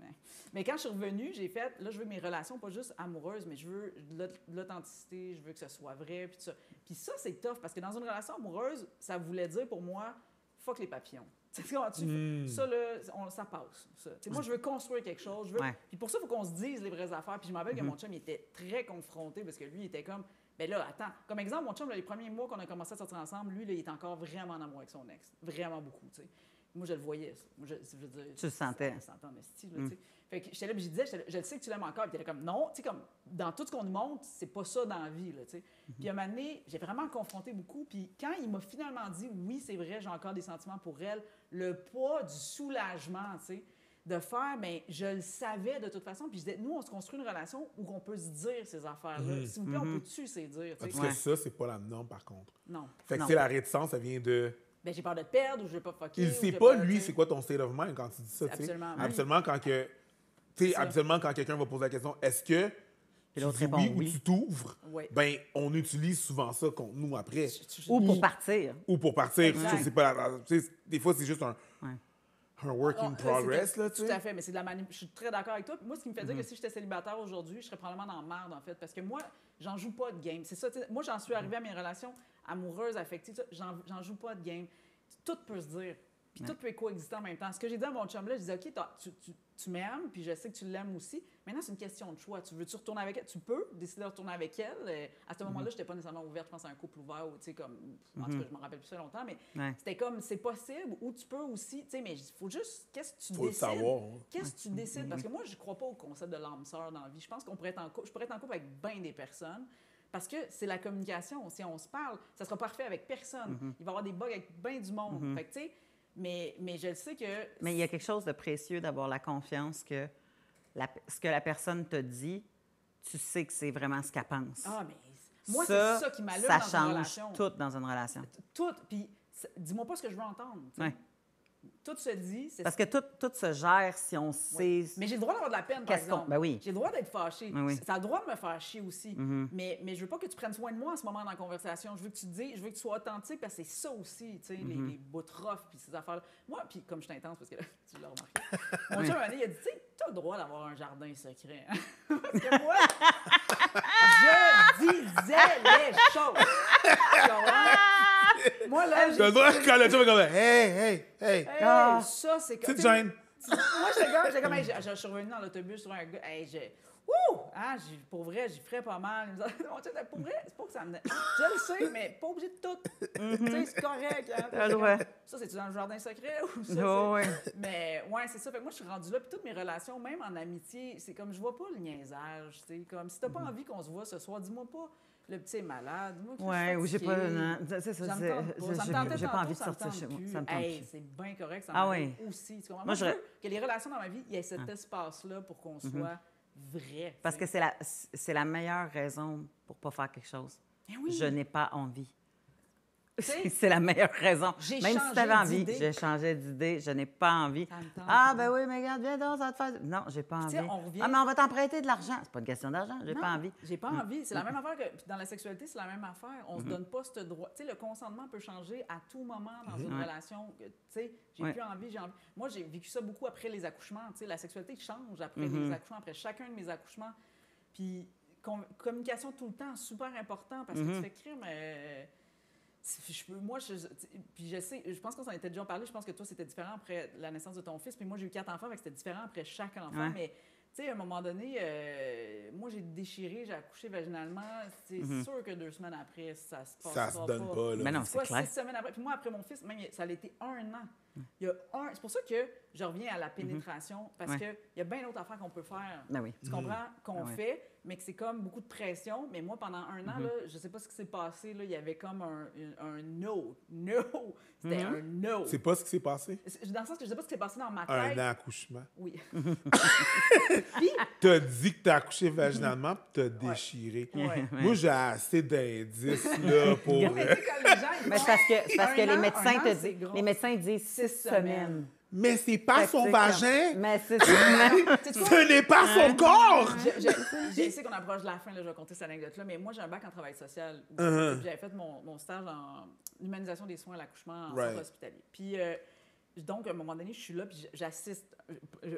Ouais. Mais quand je suis revenue, j'ai fait, là, je veux mes relations, pas juste amoureuses, mais je veux de l'authenticité, je veux que ce soit vrai, puis tout ça. Puis ça, c'est tough, parce que dans une relation amoureuse, ça voulait dire pour moi, fuck les papillons. Tu sais, comment ça, là, ça passe. Ça. Tu sais, moi, je veux construire quelque chose. Je veux... Ouais. Puis pour ça, il faut qu'on se dise les vraies affaires. Puis je me rappelle que mon chum, il était très confronté, parce que lui, il était comme, ben là, attends. Comme exemple, mon chum, là, les premiers mois qu'on a commencé à sortir ensemble, lui, là, il était encore vraiment en amour avec son ex. Vraiment beaucoup, tu sais. Moi, je le voyais. Ça. Moi, je veux dire, Tu le sentais. On s'entend en esti, là, tu sais. Fait que j'étais là, puis je disais, je le sais que tu l'aimes encore. Puis il était comme, non, tu sais, comme, dans tout ce qu'on nous montre, c'est pas ça dans la vie, là, tu sais. Puis à un moment donné, j'ai vraiment confronté beaucoup. Puis quand il m'a finalement dit, oui, c'est vrai, j'ai encore des sentiments pour elle, le poids du soulagement, tu sais, de faire, bien, je le savais de toute façon. Puis je disais, nous, on se construit une relation où on peut se dire ces affaires-là. S'il vous plaît, on peut-tu se dire, tu Parce sais? que ça, c'est pas la norme, par contre. Non. Fait que Non. c'est la réticence, ça vient de... Ben, j'ai peur de te perdre ou je vais pas fucker. Il ou sait j'ai pas, peur, lui, tu sais. c'est quoi ton state of mind quand tu dis ça, tu sais. Absolument. Absolument, quand que... Tu sais, ça. absolument, quand quelqu'un va poser la question, est-ce que tu l'autre dis répond oui ou oui. tu t'ouvres, Ouais. ben, on utilise souvent ça contre nous après. Ou pour partir. Ou pour partir. Exact. Ça, c'est pas tu sais, des fois, c'est juste un work in Non, progress, là, tu Tout sais. à fait, mais c'est de la manip. Je suis très d'accord avec toi. Puis moi, ce qui me fait dire que si j'étais célibataire aujourd'hui, je serais probablement dans la merde, en fait. Parce que moi, j'en joue pas de game. C'est ça, tu sais, moi, j'en suis arrivée à mes relations amoureuses, affectives, ça, j'en joue pas de game. Tout peut se dire. Puis tout peut coexister en même temps. Ce que j'ai dit à mon chum là, je disais, OK, tu m'aimes, puis je sais que tu l'aimes aussi. Maintenant, c'est une question de choix. Tu veux-tu retourner avec elle? Tu peux décider de retourner avec elle. À ce moment-là, je n'étais pas nécessairement ouverte, je pense, à un couple ouvert, ou tu sais, comme, en tout cas, je me rappelle plus ça longtemps, mais Ouais. c'était comme, c'est possible, ou tu peux aussi, tu sais, mais il faut juste, qu'est-ce que tu Faut le décides? savoir, hein. Qu'est-ce que tu décides? Parce que moi, je ne crois pas au concept de l'âme sœur dans la vie. Je pense qu'on pourrait être en couple, je pourrais être en couple avec bien des personnes. Parce que c'est la communication. Si on se parle, ça sera parfait avec personne. Il va y avoir des bugs avec bien du monde. Fait que, tu sais, mais je le sais que... Mais il y a quelque chose de précieux d'avoir la confiance que ce que la personne te dit, tu sais que c'est vraiment ce qu'elle pense. Ah, mais moi, c'est ça qui m'allume ça dans une change relation. tout dans une relation. Tout. Puis, dis-moi pas ce que je veux entendre. Tu sais. Ouais. tout se dit. Parce que tout se gère si on sait... Mais j'ai le droit d'avoir de la peine, par exemple. Ben oui. J'ai le droit d'être fâchée. Ben oui. Ça a le droit de me faire chier aussi. Mais je veux pas que tu prennes soin de moi en ce moment dans la conversation. Je veux que tu te dises, je veux que tu sois authentique, parce que c'est ça aussi, tu sais, les bouts rough, puis ces affaires-là. Moi, puis comme je suis intense, parce que là, tu l'as remarqué, mon chum, un année, il a dit, tu sais, t'as le droit d'avoir un jardin secret. Hein? Parce que moi, je disais les choses. Moi, là, T'as le droit quand le chum est comme hey. Hey, ça, c'est que. Petite gêne. Moi, j'étais comme, hey, je suis revenu dans l'autobus sur un gars. Hey, pour vrai, j'y ferais pas mal. Pour vrai, c'est pas que ça me. Je le sais, mais pas obligé de tout. Tu sais, c'est correct. Hein? Ça, c'est-tu dans le jardin secret ou ça? Mais ouais, c'est ça. Fait que moi, je suis rendue là. Puis toutes mes relations, même en amitié, c'est comme, je vois pas le niaisage. Tu sais, comme, si t'as pas envie qu'on se voit ce soir, dis-moi pas. Le petit est malade. Oui, ou j'ai pas. C'est ça, j'ai pas envie de sortir chez moi. Ça me tente plus. C'est bien correct, ça m'arrive aussi. Tu comprends? Moi, je veux que les relations dans ma vie, il y ait cet espace-là pour qu'on soit vrai. Parce que c'est la meilleure raison pour pas faire quelque chose. Oui. Je n'ai pas envie. C'est la meilleure raison. Même si tu avais envie, j'ai changé d'idée, je n'ai pas envie. Ben oui, mais regarde, viens donc, ça va te faire. Non, j'ai pas envie. Mais on va t'emprunter de l'argent. C'est pas une question d'argent, j'ai pas envie. J'ai pas envie. C'est la même affaire que. Puis dans la sexualité, c'est la même affaire. On se donne pas ce droit. Tu sais, le consentement peut changer à tout moment dans une relation. Tu sais, j'ai plus envie, j'ai envie. Moi, j'ai vécu ça beaucoup après les accouchements. Tu sais, la sexualité change après les accouchements, après chacun de mes accouchements. Puis, communication tout le temps, super important parce que tu fais crime. Puis je sais, je pense qu'on s'en était déjà parlé, je pense que toi, c'était différent après la naissance de ton fils, puis moi, j'ai eu 4 enfants, fait que c'était différent après chaque enfant, mais tu sais, à un moment donné, moi, j'ai déchiré, j'ai accouché vaginalement, c'est sûr que 2 semaines après, ça se passe Ça se donne pas, là. Mais non, c'est clair. 6 semaines après, puis moi, après mon fils, même, ça a été 1 an. C'est pour ça que je reviens à la pénétration, parce qu'il y a bien d'autres affaires qu'on peut faire. Tu comprends? Qu'on fait, mais que c'est comme beaucoup de pression. Mais moi, pendant 1 an, là, je sais pas ce qui s'est passé, là, il y avait comme un no. C'était un no. C'est pas ce qui s'est passé? Dans le sens que je sais pas ce qui s'est passé dans ma tête. Un accouchement. Oui. Puis, t'as dit que t'as accouché vaginalement, puis t'as déchiré. Moi, j'ai assez d'indices, là, pour... Mais c'est parce que les médecins disent 6 semaines. Mais c'est pas son vagin! Mais c'est Ce n'est pas son corps! Je sais qu'on approche de la fin, là, je vais compter cette anecdote-là, mais moi, j'ai un bac en travail social. J'avais fait mon stage en humanisation des soins à l'accouchement en centre hospitalier. Puis, donc, à un moment donné, je suis là, puis j'assiste.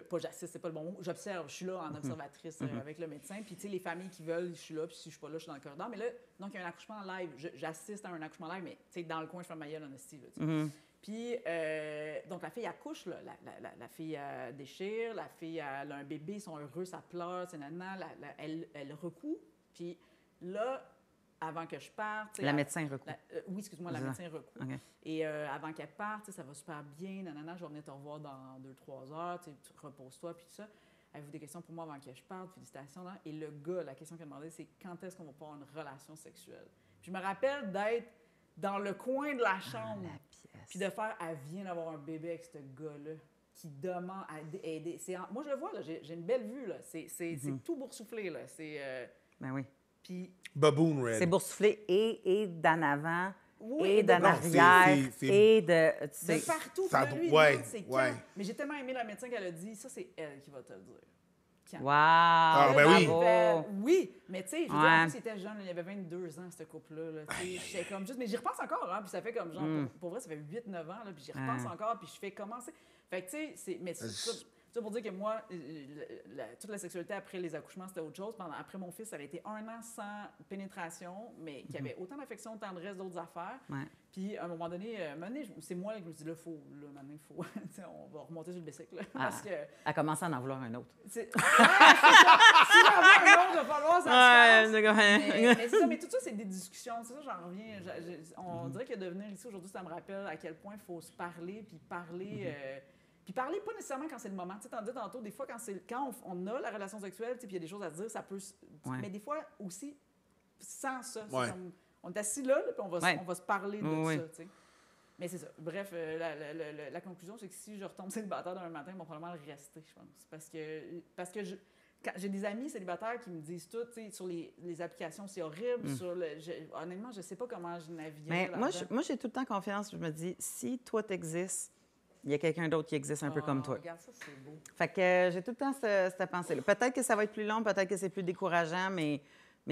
Pas j'assiste, c'est pas le bon mot. J'observe. Je suis là en observatrice avec le médecin. Puis, tu sais, les familles qui veulent, je suis là, puis si je suis pas là, je suis dans le corridor. Mais là, donc, il y a un accouchement live. J'assiste à un accouchement live, mais, tu sais, dans le coin, je fais ma gueule en esti, là, Puis, donc, la fille accouche, là, la fille déchire, la fille elle a un bébé, ils sont heureux, ça pleure, c'est nana, elle recoue. Puis là, avant que je parte... La médecin recoue. Oui, excuse-moi, la médecin recoue. Okay. Et avant qu'elle parte, ça va super bien, nanana, je vais venir te revoir dans 2-3 heures, tu reposes-toi, puis tout ça. Avez-vous des questions pour moi avant que je parte? Félicitations. Là. Et le gars, la question qu'il a demandé, c'est quand est-ce qu'on va pouvoir avoir une relation sexuelle? Puis je me rappelle d'être dans le coin de la chambre, puis de faire, elle vient d'avoir un bébé avec ce gars-là qui demande à aider. Moi, je le vois, là, j'ai une belle vue, là. C'est tout boursouflé, là. Ben oui. Puis... Baboon Red. C'est boursouflé et d'en avant, et d'en arrière, et de... De partout, lui, c'est Mais j'ai tellement aimé la médecin qu'elle a dit, ça, c'est elle qui va te le dire. Wow! Ah, ben oui! Oui, mais tu sais, je veux dire, en plus, il était jeune, il avait 22 ans, ce couple-là. J'étais comme juste, mais j'y repense encore, hein, puis ça fait comme genre, pour vrai, ça fait 8-9 ans, là, puis j'y repense encore, puis je fais commencer. Fait que tu sais, mais c'est ça pour dire que moi, toute la sexualité après les accouchements, c'était autre chose. Après mon fils, ça a été 1 an sans pénétration, mais qui avait autant d'affection, tendresse, d'autres affaires. Puis, à un moment donné, c'est moi qui me dis, là, maintenant, il faut, on va remonter sur le bicycle. Parce que... Elle commence à en vouloir un autre. C'est ça. Si j'en veux un autre, il va falloir ça se passe. Mais c'est ça, mais tout ça, c'est des discussions. C'est ça, j'en reviens. On dirait que de venir ici aujourd'hui, ça me rappelle à quel point il faut se parler, puis parler... Puis parler pas nécessairement quand c'est le moment. Tu sais, t'en dis tantôt, des fois, quand on a la relation sexuelle, puis il y a des choses à dire, ça peut... Mais des fois, aussi, sans ça. Comme, on est assis là, puis on va se parler de ça, tu sais. Mais c'est ça. Bref, la conclusion, c'est que si je retombe célibataire demain matin, ils vont probablement rester, je pense. Parce que j'ai des amis célibataires qui me disent tout, tu sais, sur les applications, c'est horrible. Honnêtement, je sais pas comment je navigue. Mais moi, j'ai tout le temps confiance. Je me dis, si toi, t'existes, Il y a quelqu'un d'autre qui existe un peu comme toi. Regarde ça, c'est beau. Fait que j'ai tout le temps cette pensée-là. Peut-être que ça va être plus long, peut-être que c'est plus décourageant, mais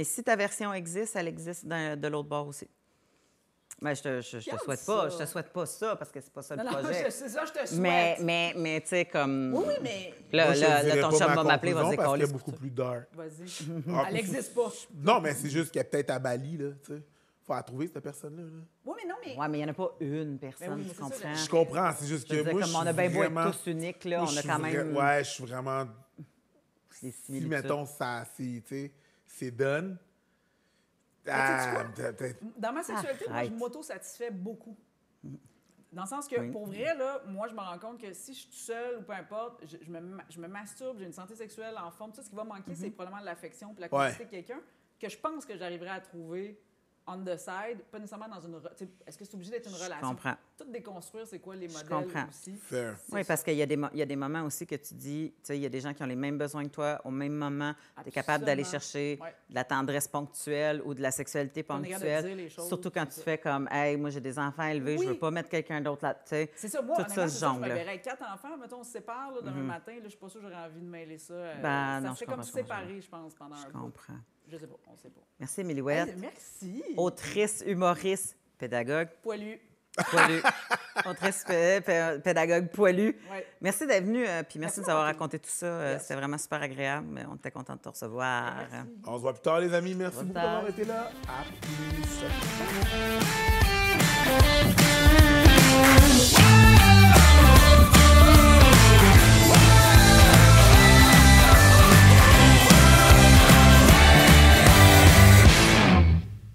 si ta version existe, elle existe de l'autre bord aussi. Mais je te souhaite pas ça parce que c'est pas ça le projet. C'est ça, je te souhaite. Mais tu sais, comme. Oui, mais. Moi, je te dirais ton pas chum ma va m'appeler, conclusion va dire parce qu'on qu'elle est beaucoup plus dark. Vas-y. Elle n'existe pas. Non, mais c'est juste qu'elle est peut-être à Bali, là, tu sais. Faut la trouver, cette personne-là. Là. Oui, mais non, mais. Ouais, mais il n'y en a pas une personne, Ben oui, tu c'est ça, comprends? Je comprends, c'est juste Je veux que dire, moi, comme on je a bien suis beau vraiment... être tous uniques, là, moi, on je a suis quand même Ouais, je suis vraiment... des Si, similitudes. mettons, ça, c'est done... Dans ma sexualité, moi, Arrête. je m'auto-satisfais beaucoup. Dans le sens que, pour vrai, là, moi, je me rends compte que si je suis toute seule ou peu importe, je me masturbe, j'ai une santé sexuelle en forme. Tout ce qui va manquer, c'est probablement l'affection et la complicité de quelqu'un que je pense que j'arriverai à trouver on the side, pas nécessairement dans une... Est-ce que c'est obligé d'être une relation? Je comprends. Tout déconstruire, c'est quoi les modèles comprends. aussi. Fair. Oui, parce qu'il y a des moments aussi que tu dis, tu sais, il y a des gens qui ont les mêmes besoins que toi, au même moment. Tu es capable d'aller chercher de la tendresse ponctuelle ou de la sexualité On est capable de ponctuelle. dire les choses, Surtout quand c'est tu fais comme, hey, moi, j'ai des enfants élevés, je veux pas mettre quelqu'un d'autre là. Tu sais, c'est ça, moi, tout honnêtement, ça, c'est ce ça, je me jongle-là. verrais avec 4 enfants, mettons, on se sépare là, demain matin, là, je suis pas sûre que j'aurais envie de mêler ça. Ben, ça non, serait je comme comprends, séparé, je pense, pendant Je un bout. comprends. Je sais pas, on sait pas. Merci, Émilie Ouellette. Hey, merci. Autrice, humoriste, pédagogue. Poilu. Poilu. Autrice, pédagogue, poilu. Ouais. Merci d'être venu, puis merci Merci de nous avoir d'avoir raconté tout ça. Yes. C'était vraiment super agréable. Mais on était content de te recevoir. Merci. On se voit plus tard, les amis. Merci Au beaucoup revoir. d'avoir été là. À plus.